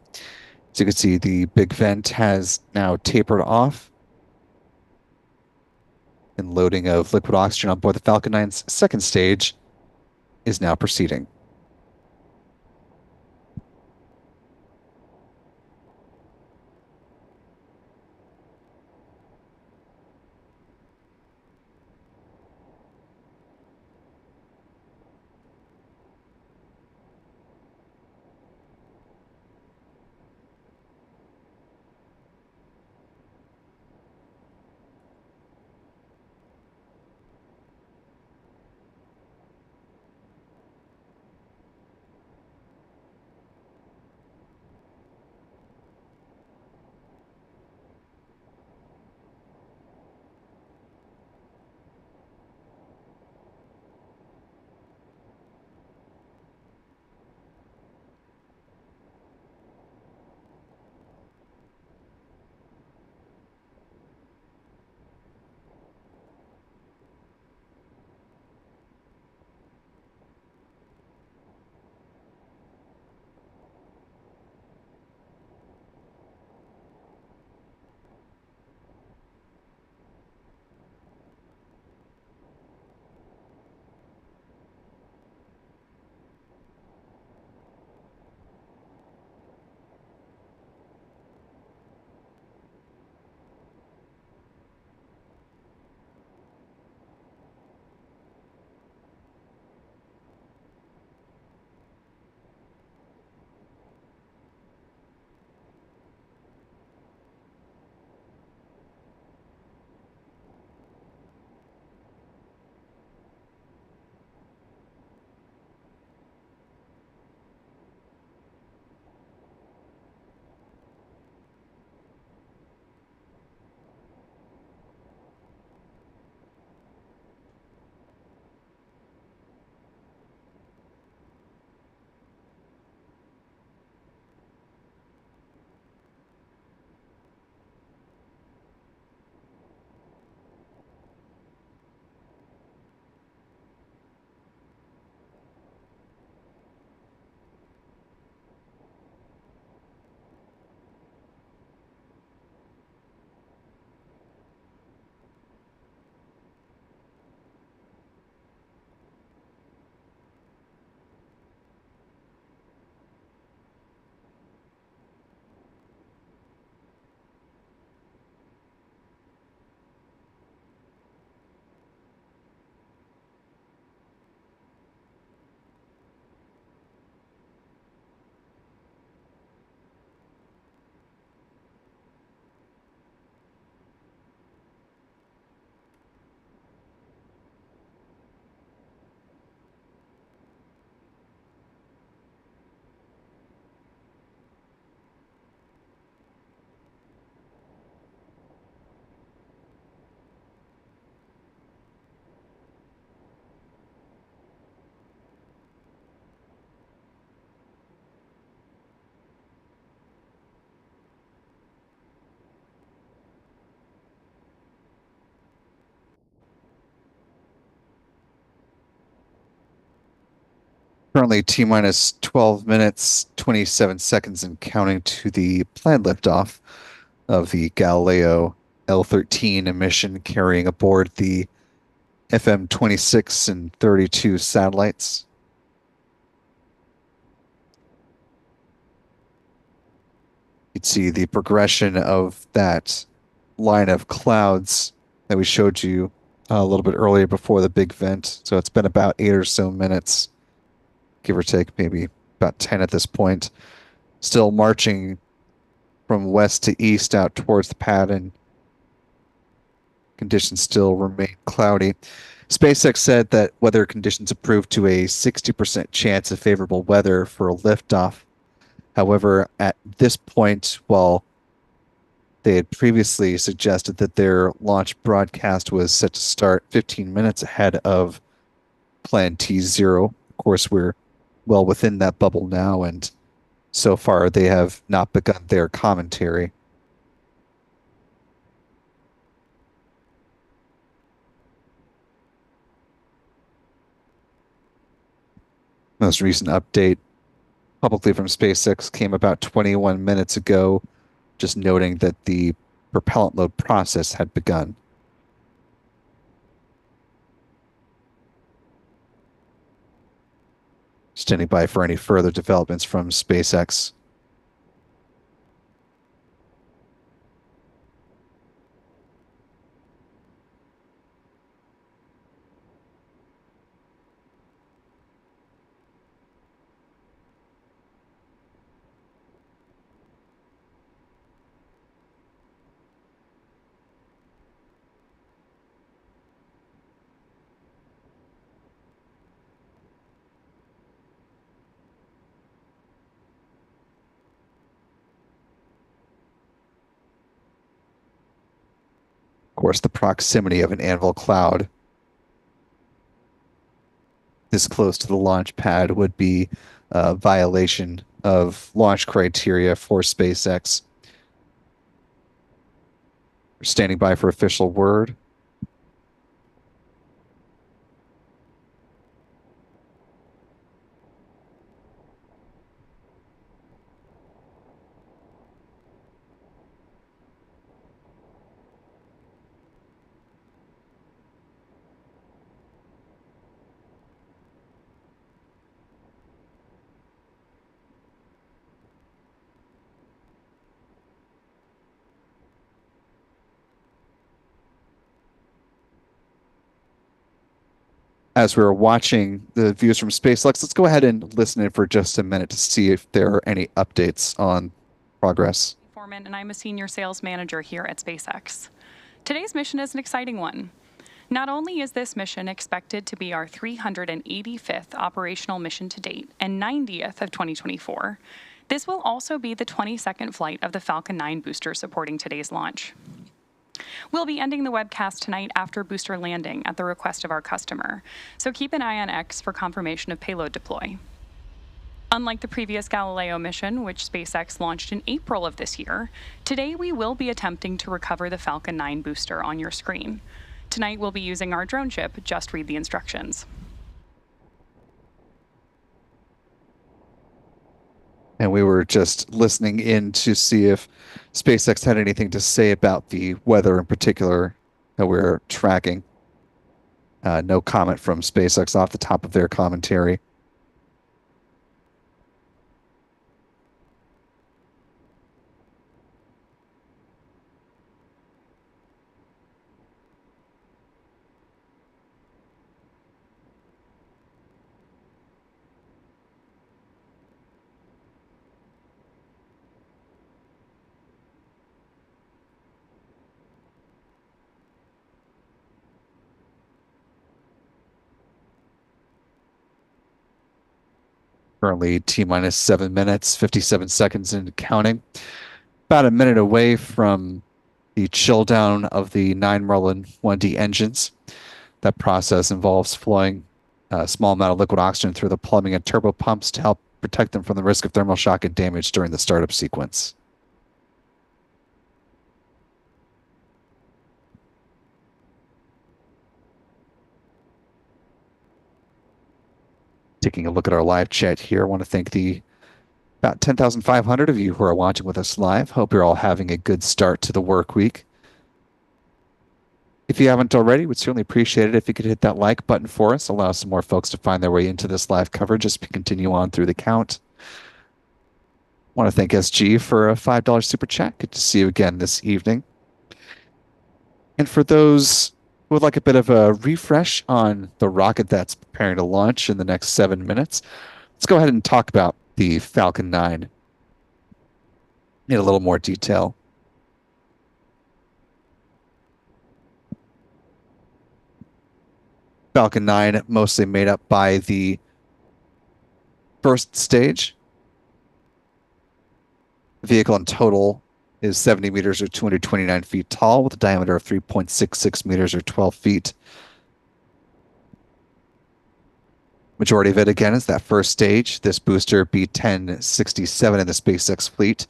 As you can see, the big vent has now tapered off, and loading of liquid oxygen on board the Falcon 9's second stage is now proceeding. Currently T minus 12 minutes, 27 seconds and counting to the planned liftoff of the Galileo L13 mission carrying aboard the FM 26 and 32 satellites. You'd see the progression of that line of clouds that we showed you a little bit earlier before the big vent. So it's been about 8 or so minutes, give or take, maybe about 10 at this point. Still marching from west to east out towards the pad, and conditions still remain cloudy. SpaceX said that weather conditions improved to a 60% chance of favorable weather for a liftoff. However, at this point, while they had previously suggested that their launch broadcast was set to start 15 minutes ahead of Plan T0. Of course, we're well within that bubble now, and so far they have not begun their commentary. Most recent update publicly from SpaceX came about 21 minutes ago, just noting that the propellant load process had begun. Standing by for any further developments from SpaceX. Of course, the proximity of an anvil cloud this close to the launch pad would be a violation of launch criteria for SpaceX. We're standing by for official word. As we're watching the views from SpaceX, let's go ahead and listen in for just a minute to see if there are any updates on progress. Foreman, and I'm a senior sales manager here at SpaceX. Today's mission is an exciting one. Not only is this mission expected to be our 385th operational mission to date and 90th of 2024, this will also be the 22nd flight of the Falcon 9 booster supporting today's launch. We'll be ending the webcast tonight after booster landing at the request of our customer, so keep an eye on X for confirmation of payload deploy. Unlike the previous Galileo mission, which SpaceX launched in April of this year, today we will be attempting to recover the Falcon 9 booster on your screen. Tonight we'll be using our drone chip. Just read the instructions. And we were just listening in to see if SpaceX had anything to say about the weather in particular that we're tracking. No comment from SpaceX off the top of their commentary. Currently T minus 7 minutes, 57 seconds and counting. About a minute away from the chill down of the 9 Merlin 1D engines. That process involves flowing a small amount of liquid oxygen through the plumbing and turbo pumps to help protect them from the risk of thermal shock and damage during the startup sequence. taking a look at our live chat here. I want to thank the about 10,500 of you who are watching with us live. Hope you're all having a good start to the work week. If you haven't already, we'd certainly appreciate it if you could hit that like button for us. Allow some more folks to find their way into this live coverage as we continue on through the count. I want to thank SG for a $5 super chat. Good to see you again this evening. And for those who would like a bit of a refresh on the rocket that's preparing to launch in the next 7 minutes, let's go ahead and talk about the Falcon 9 in a little more detail. Falcon 9 mostly made up by the first stage. The vehicle in total is 70 meters or 229 feet tall with a diameter of 3.66 meters or 12 feet. Majority of it, again, is that first stage. This booster B1067 in the SpaceX fleet,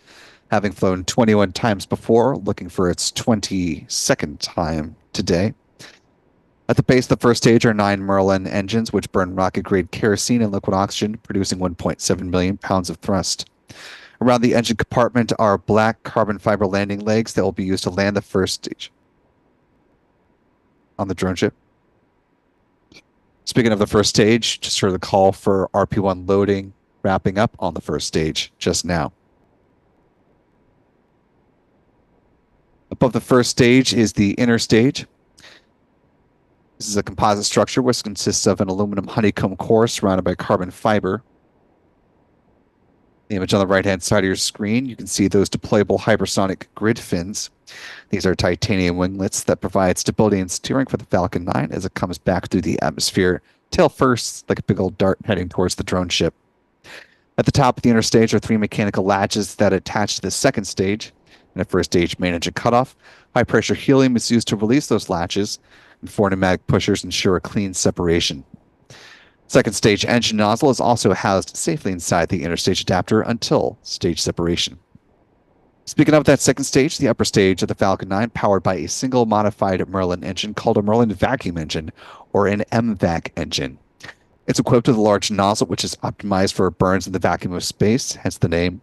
having flown 21 times before, looking for its 22nd time today. At the base of the first stage are 9 Merlin engines, which burn rocket-grade kerosene and liquid oxygen, producing 1.7 million pounds of thrust. Around the engine compartment are black carbon fiber landing legs that will be used to land the first stage on the drone ship. Speaking of the first stage, just heard the call for RP-1 loading, wrapping up on the first stage just now. Above the first stage is the inner stage. This is a composite structure which consists of an aluminum honeycomb core surrounded by carbon fiber. The image on the right-hand side of your screen, you can see those deployable hypersonic grid fins. These are titanium winglets that provide stability and steering for the Falcon 9 as it comes back through the atmosphere, tail first, like a big old dart heading towards the drone ship. At the top of the inner stage are 3 mechanical latches that attach to the second stage. In a first stage main engine cutoff, high-pressure helium is used to release those latches, and 4 pneumatic pushers ensure a clean separation. Second stage engine nozzle is also housed safely inside the inner stage adapter until stage separation. Speaking of that second stage, the upper stage of the Falcon 9 powered by a single modified Merlin engine called a Merlin vacuum engine, or an MVAC engine. It's equipped with a large nozzle which is optimized for burns in the vacuum of space, hence the name.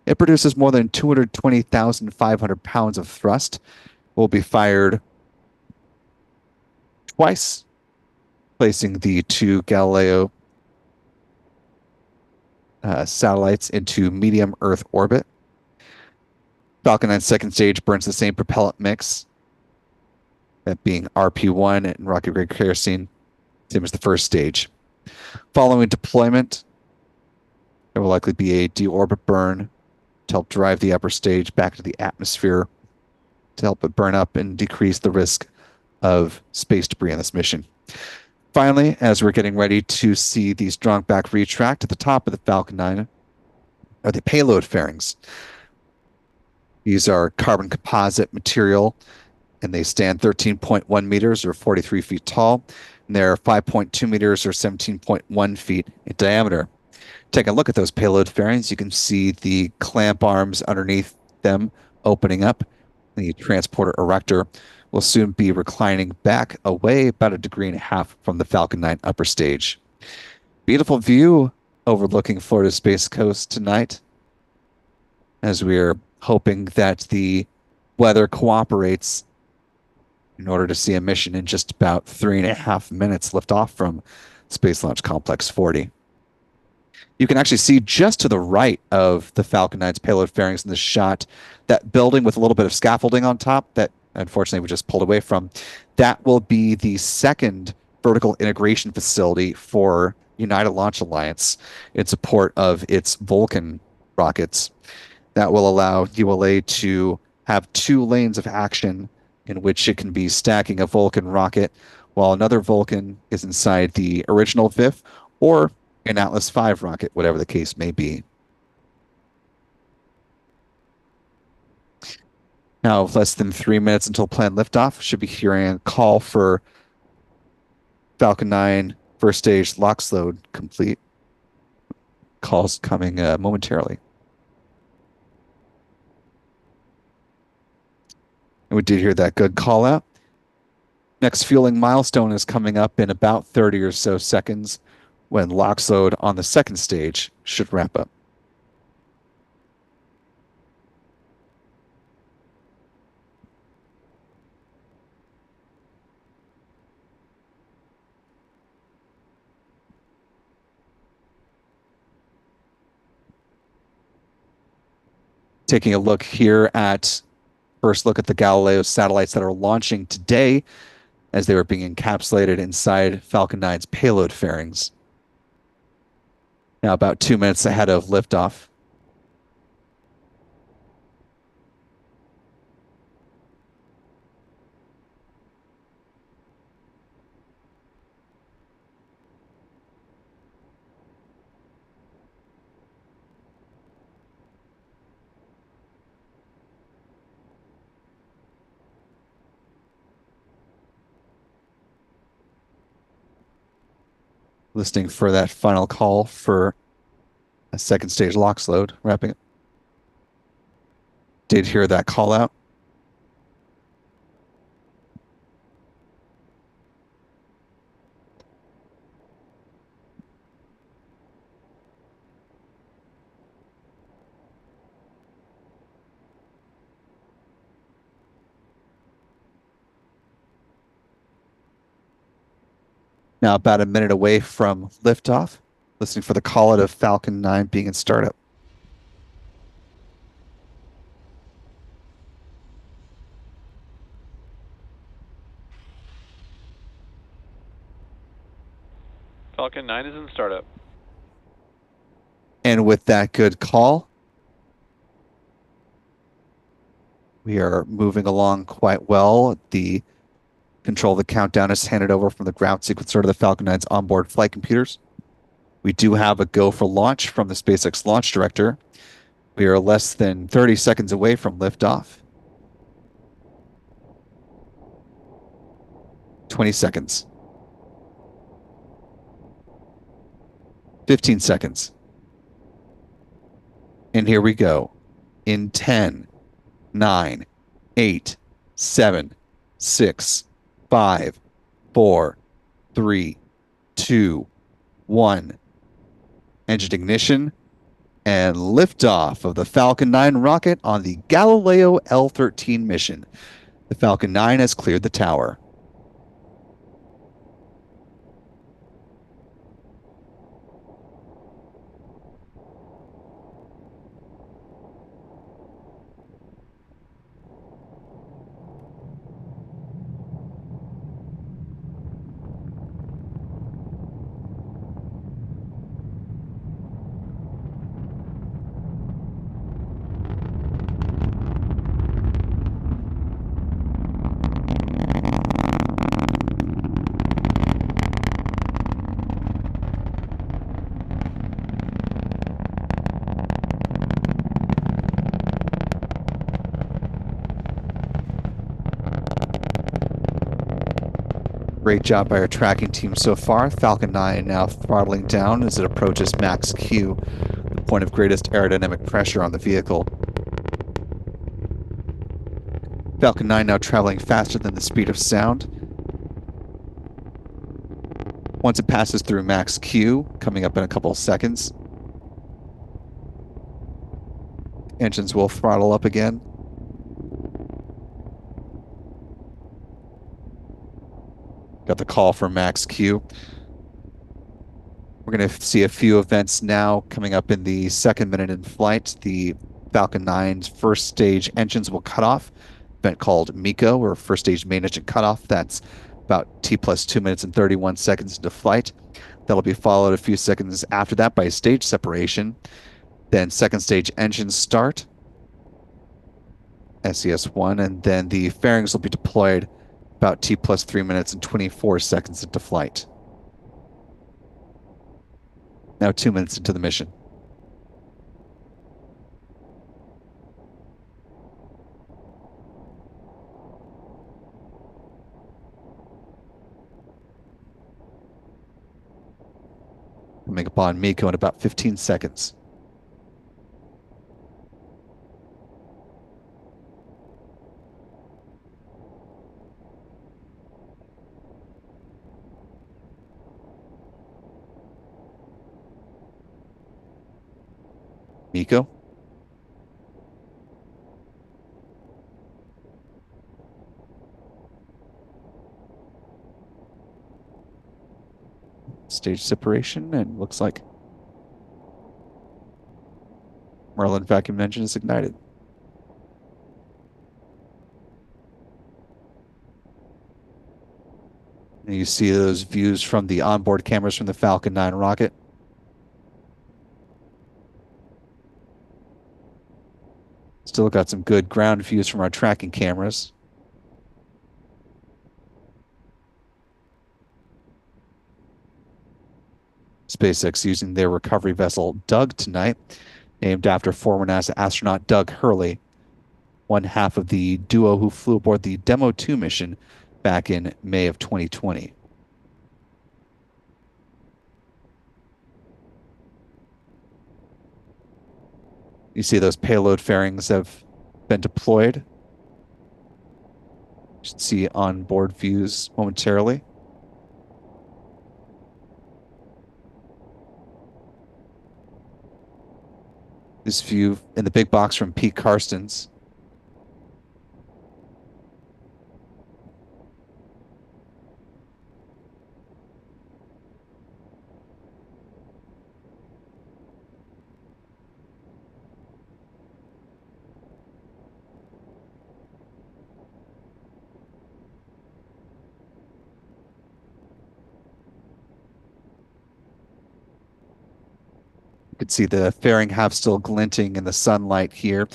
It produces more than 220,500 pounds of thrust, will be fired twice, placing the 2 Galileo satellites into medium Earth orbit. Falcon 9's second stage burns the same propellant mix, that being RP-1 and rocket-grade kerosene, same as the first stage. Following deployment, there will likely be a deorbit burn to help drive the upper stage back into the atmosphere to help it burn up and decrease the risk of space debris on this mission. Finally, as we're getting ready to see the strong back retract, at the top of the Falcon 9 are the payload fairings. These are carbon composite material, and they stand 13.1 meters or 43 feet tall, and they're 5.2 meters or 17.1 feet in diameter. Taking a look at those payload fairings, you can see the clamp arms underneath them opening up. The transporter erector will soon be reclining back away about 1.5 degrees from the Falcon 9 upper stage. Beautiful view overlooking Florida Space Coast tonight, as we're hoping that the weather cooperates in order to see a mission in just about 3.5 minutes lift off from Space Launch Complex 40. You can actually see just to the right of the Falcon 9's payload fairings in this shot, that building with a little bit of scaffolding on top that unfortunately we just pulled away from. That will be the second vertical integration facility for United Launch Alliance in support of its Vulcan rockets. That will allow ULA to have 2 lanes of action in which it can be stacking a Vulcan rocket while another Vulcan is inside the original VIF or an Atlas V rocket, whatever the case may be. Now, less than 3 minutes until planned liftoff, should be hearing a call for Falcon 9 first stage LOX load complete. Calls coming momentarily. And we did hear that good call out. Next fueling milestone is coming up in about 30 or so seconds. when LOX load on the second stage should wrap up. Taking a look here at first look at the Galileo satellites that are launching today as they were being encapsulated inside Falcon 9's payload fairings. Now about 2 minutes ahead of liftoff. Listening for that final call for a second stage LOX load, wrapping it. Did hear that call out. Now about a minute away from liftoff, listening for the call out of Falcon 9 being in startup. Falcon 9 is in startup. And with that good call, we are moving along quite well. The control of the countdown is handed over from the ground sequencer to the Falcon 9's onboard flight computers. We do have a go for launch from the SpaceX launch director. We are less than 30 seconds away from liftoff. 20 seconds. 15 seconds. And here we go. In 10, 9, 8, 7, 6, 5, 4, 3, 2, 1. Engine ignition and liftoff of the Falcon 9 rocket on the Galileo L13 mission. The Falcon 9 has cleared the tower. Great job by our tracking team so far. Falcon 9 now throttling down as it approaches max Q, the point of greatest aerodynamic pressure on the vehicle. Falcon 9 now traveling faster than the speed of sound. Once it passes through max Q, coming up in a couple of seconds, engines will throttle up again. Got the call for max Q. We're going to see a few events now coming up in the second minute in flight. The Falcon 9's first stage engines will cut off. Event called MECO, or first stage main engine cutoff. That's about T plus 2 minutes and 31 seconds into flight. That'll be followed a few seconds after that by stage separation. Then second stage engines start, SES1, and then the fairings will be deployed about T plus 3 minutes and 24 seconds into flight. Now 2 minutes into the mission. Coming upon MECO in about 15 seconds. Miko. Stage separation, and looks like Merlin vacuum engine is ignited. And you see those views from the onboard cameras from the Falcon 9 rocket. Still got some good ground views from our tracking cameras. SpaceX using their recovery vessel Doug tonight, named after former NASA astronaut Doug Hurley, one half of the duo who flew aboard the Demo 2 mission back in May of 2020. You see those payload fairings have been deployed. You should see onboard views momentarily. This view in the big box from Pete Karstens. You can see the fairing half still glinting in the sunlight here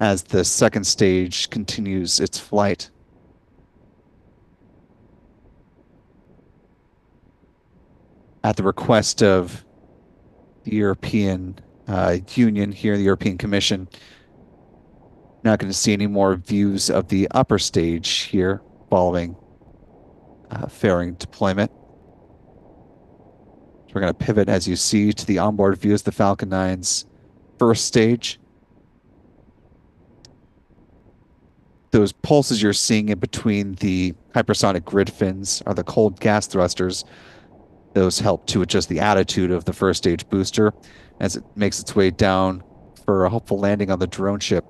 as the second stage continues its flight. At the request of the European Union here, the European Commission, not going to see any more views of the upper stage here following fairing deployment. So we're going to pivot, as you see, to the onboard views, the Falcon 9's first stage. Those pulses you're seeing in between the hypersonic grid fins are the cold gas thrusters. Those help to adjust the attitude of the first stage booster as it makes its way down for a hopeful landing on the drone ship.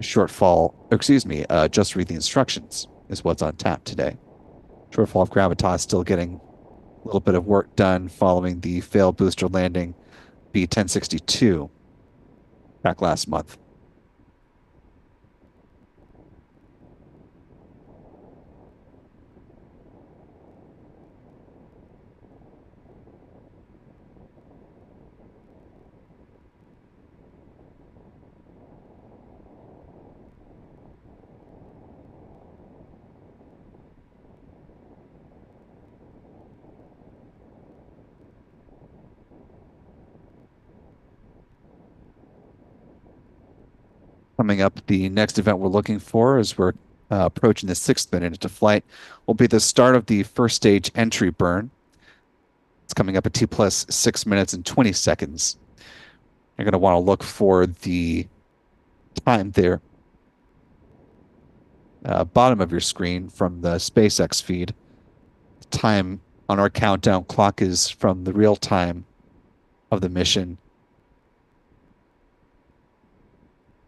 Just read the instructions is what's on tap today. Shortfall of gravitas still getting a little bit of work done following the failed booster landing B-1062 back last month. Coming up, the next event we're looking for as we're approaching the 6th minute into flight will be the start of the first stage entry burn. It's coming up at T plus 6 minutes and 20 seconds. You're going to want to look for the time there, bottom of your screen from the SpaceX feed. The time on our countdown clock is from the real time of the mission.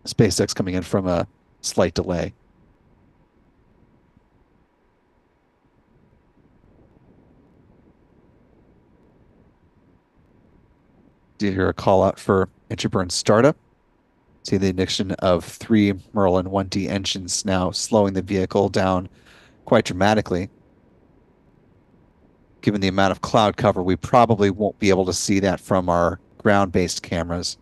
SpaceX coming in from a slight delay. Do you hear a call out for entry burn startup? See the ignition of 3 Merlin 1D engines now slowing the vehicle down quite dramatically. Given the amount of cloud cover, we probably won't be able to see that from our ground-based cameras.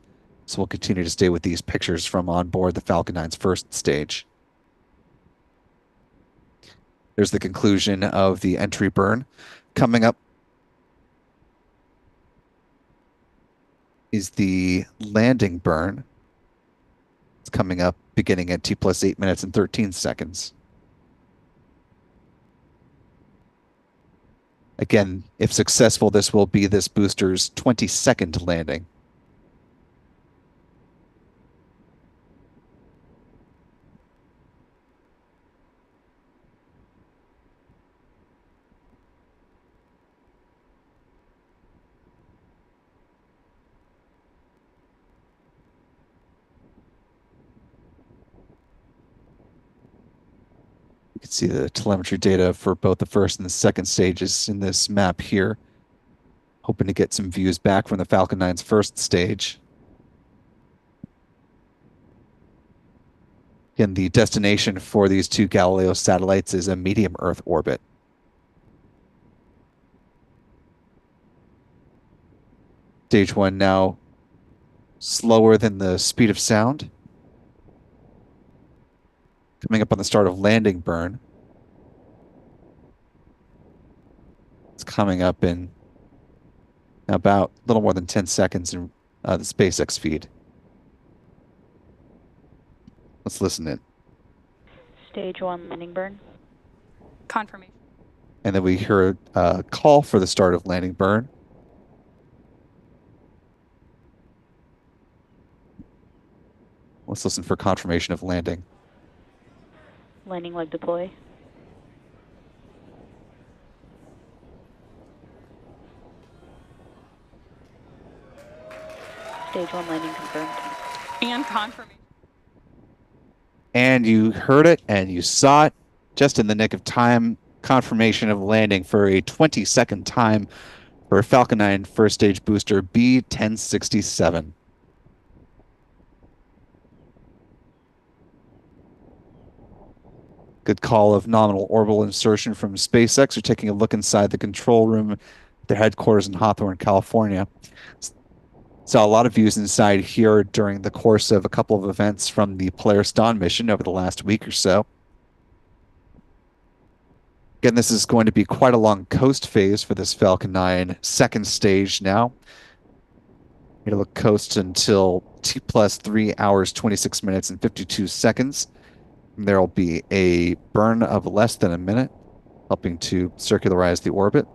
So we'll continue to stay with these pictures from on board the Falcon 9's first stage. There's the conclusion of the entry burn. Coming up is the landing burn. It's coming up beginning at T plus 8 minutes and 13 seconds. Again, if successful, this will be this booster's 22nd landing. You can see the telemetry data for both the first and the second stages in this map here. Hoping to get some views back from the Falcon 9's first stage. Again, the destination for these two Galileo satellites is a medium Earth orbit. Stage 1 now slower than the speed of sound. Coming up on the start of landing burn. It's coming up in about a little more than 10 seconds in the SpaceX feed. Let's listen in. Stage 1 landing burn. Confirmation. And then we hear a call for the start of landing burn. Let's listen for confirmation of landing. Landing leg deploy. Stage 1 landing confirmed. And confirmation. And you heard it and you saw it just in the nick of time. Confirmation of landing for a 20-second time for Falcon 9 first stage booster B1067. Good call of nominal orbital insertion from SpaceX. We're taking a look inside the control room at their headquarters in Hawthorne, California. Saw a lot of views inside here during the course of a couple of events from the Polaris Dawn mission over the last week or so. Again, this is going to be quite a long coast phase for this Falcon 9 second stage now. It'll coast until T plus 3 hours, 26 minutes, and 52 seconds. There will be a burn of less than a minute, helping to circularize the orbit.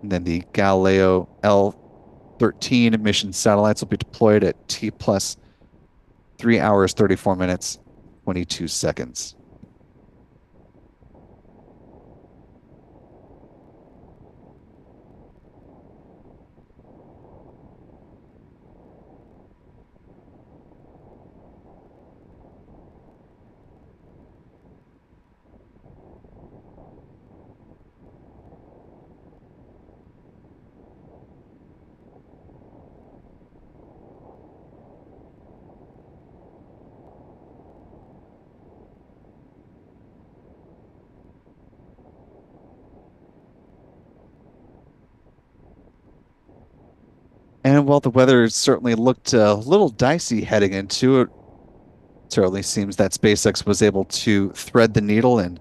And then the Galileo L13 mission satellites will be deployed at T plus 3 hours, 34 minutes, 22 seconds. And while the weather certainly looked a little dicey heading into it, certainly seems that SpaceX was able to thread the needle and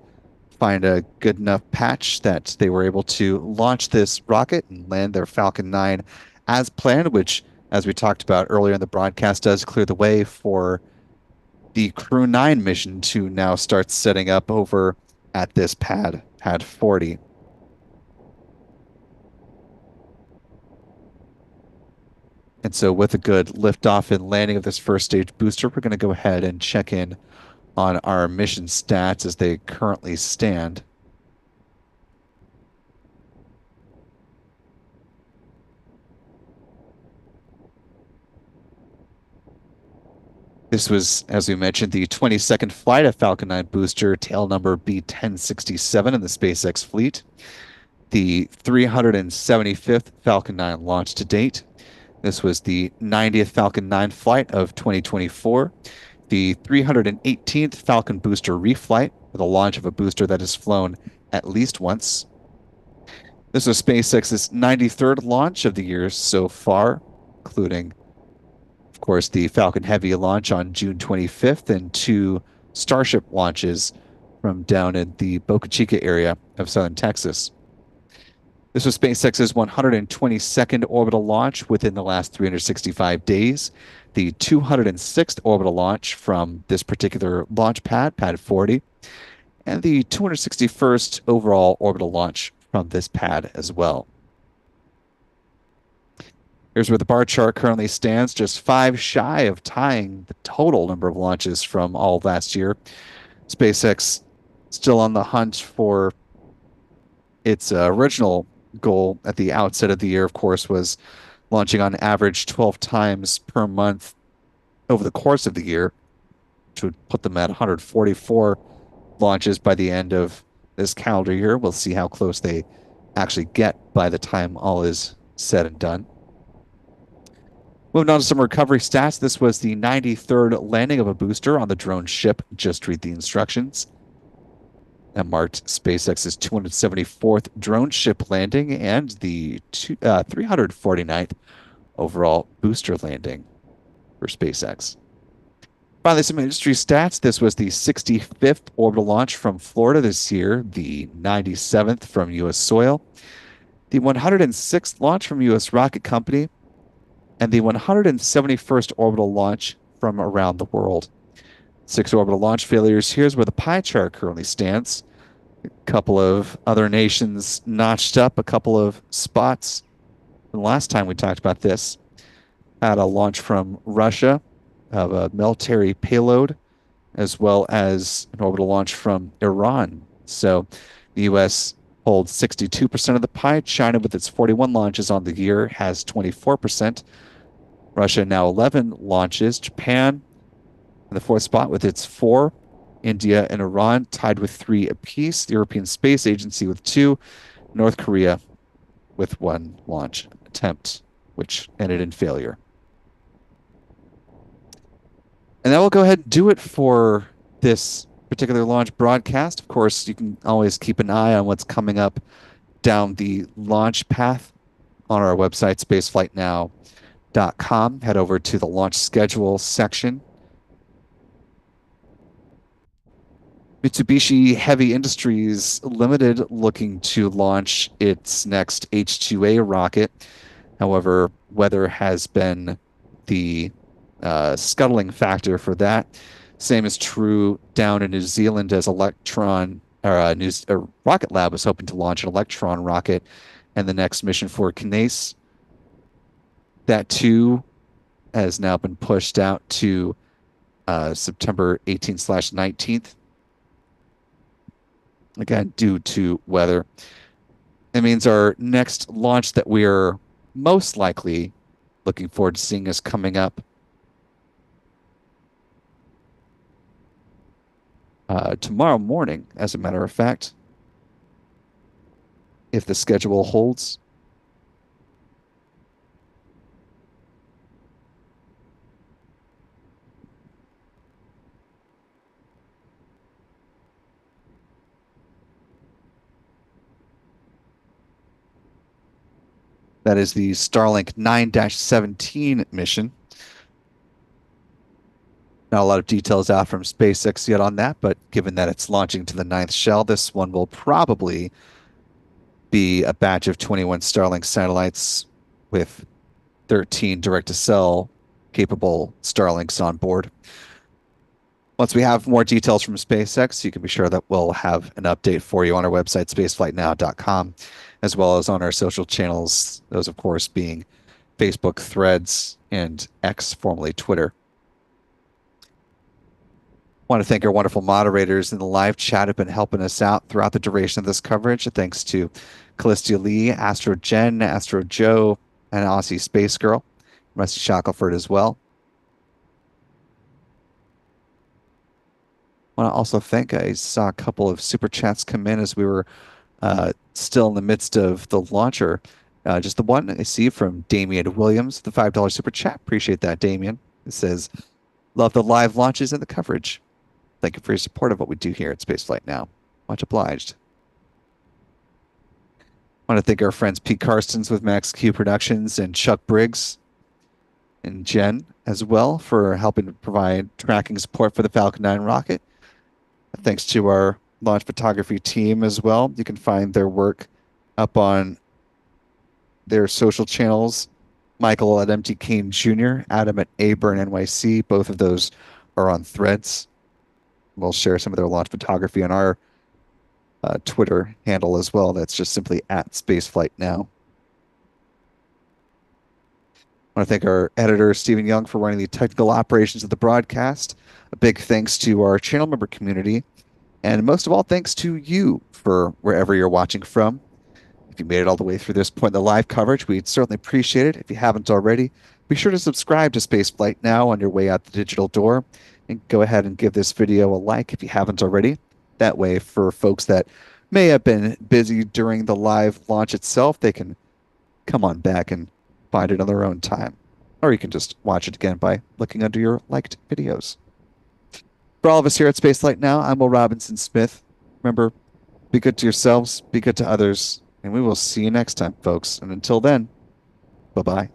find a good enough patch that they were able to launch this rocket and land their Falcon 9 as planned, which, as we talked about earlier in the broadcast, does clear the way for the Crew 9 mission to now start setting up over at this pad 40. And so with a good liftoff and landing of this first stage booster, we're going to go ahead and check in on our mission stats as they currently stand. This was, as we mentioned, the 22nd flight of Falcon 9 booster, tail number B1067 in the SpaceX fleet. The 375th Falcon 9 launch to date. This was the 90th Falcon 9 flight of 2024, the 318th Falcon booster reflight, with a launch of a booster that has flown at least once. This was SpaceX's 93rd launch of the year so far, including, of course, the Falcon Heavy launch on June 25th and 2 Starship launches from down in the Boca Chica area of southern Texas. This was SpaceX's 122nd orbital launch within the last 365 days, the 206th orbital launch from this particular launch pad 40, and the 261st overall orbital launch from this pad as well. Here's where the bar chart currently stands, just 5 shy of tying the total number of launches from all of last year. SpaceX still on the hunt for its original goal at the outset of the year, of course, was launching on average 12 times per month over the course of the year, which would put them at 144 launches by the end of this calendar year. We'll see how close they actually get by the time all is said and done. Moving on to some recovery stats. This was the 93rd landing of a booster on the drone ship. Just read the instructions. That marked SpaceX's 274th drone ship landing and the 349th overall booster landing for SpaceX. Finally, some industry stats. This was the 65th orbital launch from Florida this year, the 97th from U.S. soil, the 106th launch from U.S. rocket company, and the 171st orbital launch from around the world. 6 orbital launch failures. Here's where the pie chart currently stands. A couple of other nations notched up a couple of spots. The last time we talked about this, had a launch from Russia of a military payload, as well as an orbital launch from Iran. So the U.S. holds 62% of the pie. China, with its 41 launches on the year, has 24%. Russia now 11 launches. Japan in the 4th spot with its 4. India and Iran tied with 3 apiece. The European Space Agency with 2. North Korea with 1 launch attempt, which ended in failure. And that will go ahead and do it for this particular launch broadcast. Of course, you can always keep an eye on what's coming up down the launch path on our website, spaceflightnow.com. Head over to the launch schedule section. Mitsubishi Heavy Industries Limited looking to launch its next H-2A rocket. However, weather has been the scuttling factor for that. Same is true down in New Zealand as Rocket Lab was hoping to launch an Electron rocket and the next mission for Kinéis. That too has now been pushed out to September 18/19th. Again, due to weather. It means our next launch that we are most likely looking forward to seeing is coming up tomorrow morning, as a matter of fact, if the schedule holds. That is the Starlink 9-17 mission. Not a lot of details out from SpaceX yet on that, but given that it's launching to the 9th shell, this one will probably be a batch of 21 Starlink satellites with 13 direct-to-cell capable Starlinks on board. Once we have more details from SpaceX, you can be sure that we'll have an update for you on our website, spaceflightnow.com, as well as on our social channels, those, of course, being Facebook, Threads, and X, formerly Twitter. I want to thank our wonderful moderators in the live chat who've been helping us out throughout the duration of this coverage. Thanks to Callistia Lee, Astro Jen, Astro Joe, and Aussie Space Girl, Rusty Shackelford as well. I want to also thank, I saw a couple of super chats come in as we were still in the midst of the launcher. Just the one I see from Damian Williams, the $5 super chat. Appreciate that, Damian. It says, love the live launches and the coverage. Thank you for your support of what we do here at Spaceflight Now. Much obliged. I want to thank our friends Pete Karstens with Max Q Productions and Chuck Briggs and Jen as well for helping to provide tracking support for the Falcon 9 rocket. Thanks to our launch photography team as well. You can find their work up on their social channels. Michael at MT Kane Jr., Adam at Aburn NYC. Both of those are on Threads. We'll share some of their launch photography on our Twitter handle as well. That's just simply at Spaceflight Now. I want to thank our editor, Stephen Young, for running the technical operations of the broadcast. A big thanks to our channel member community. And most of all, thanks to you for wherever you're watching from. If you made it all the way through this point in the live coverage, we'd certainly appreciate it. If you haven't already, be sure to subscribe to Spaceflight Now on your way out the digital door. And go ahead and give this video a like if you haven't already. That way, for folks that may have been busy during the live launch itself, they can come on back and find it on their own time. Or you can just watch it again by looking under your liked videos. For all of us here at Spaceflight Now, I'm Will Robinson Smith. Remember, be good to yourselves, be good to others, and we will see you next time, folks. And until then, bye-bye.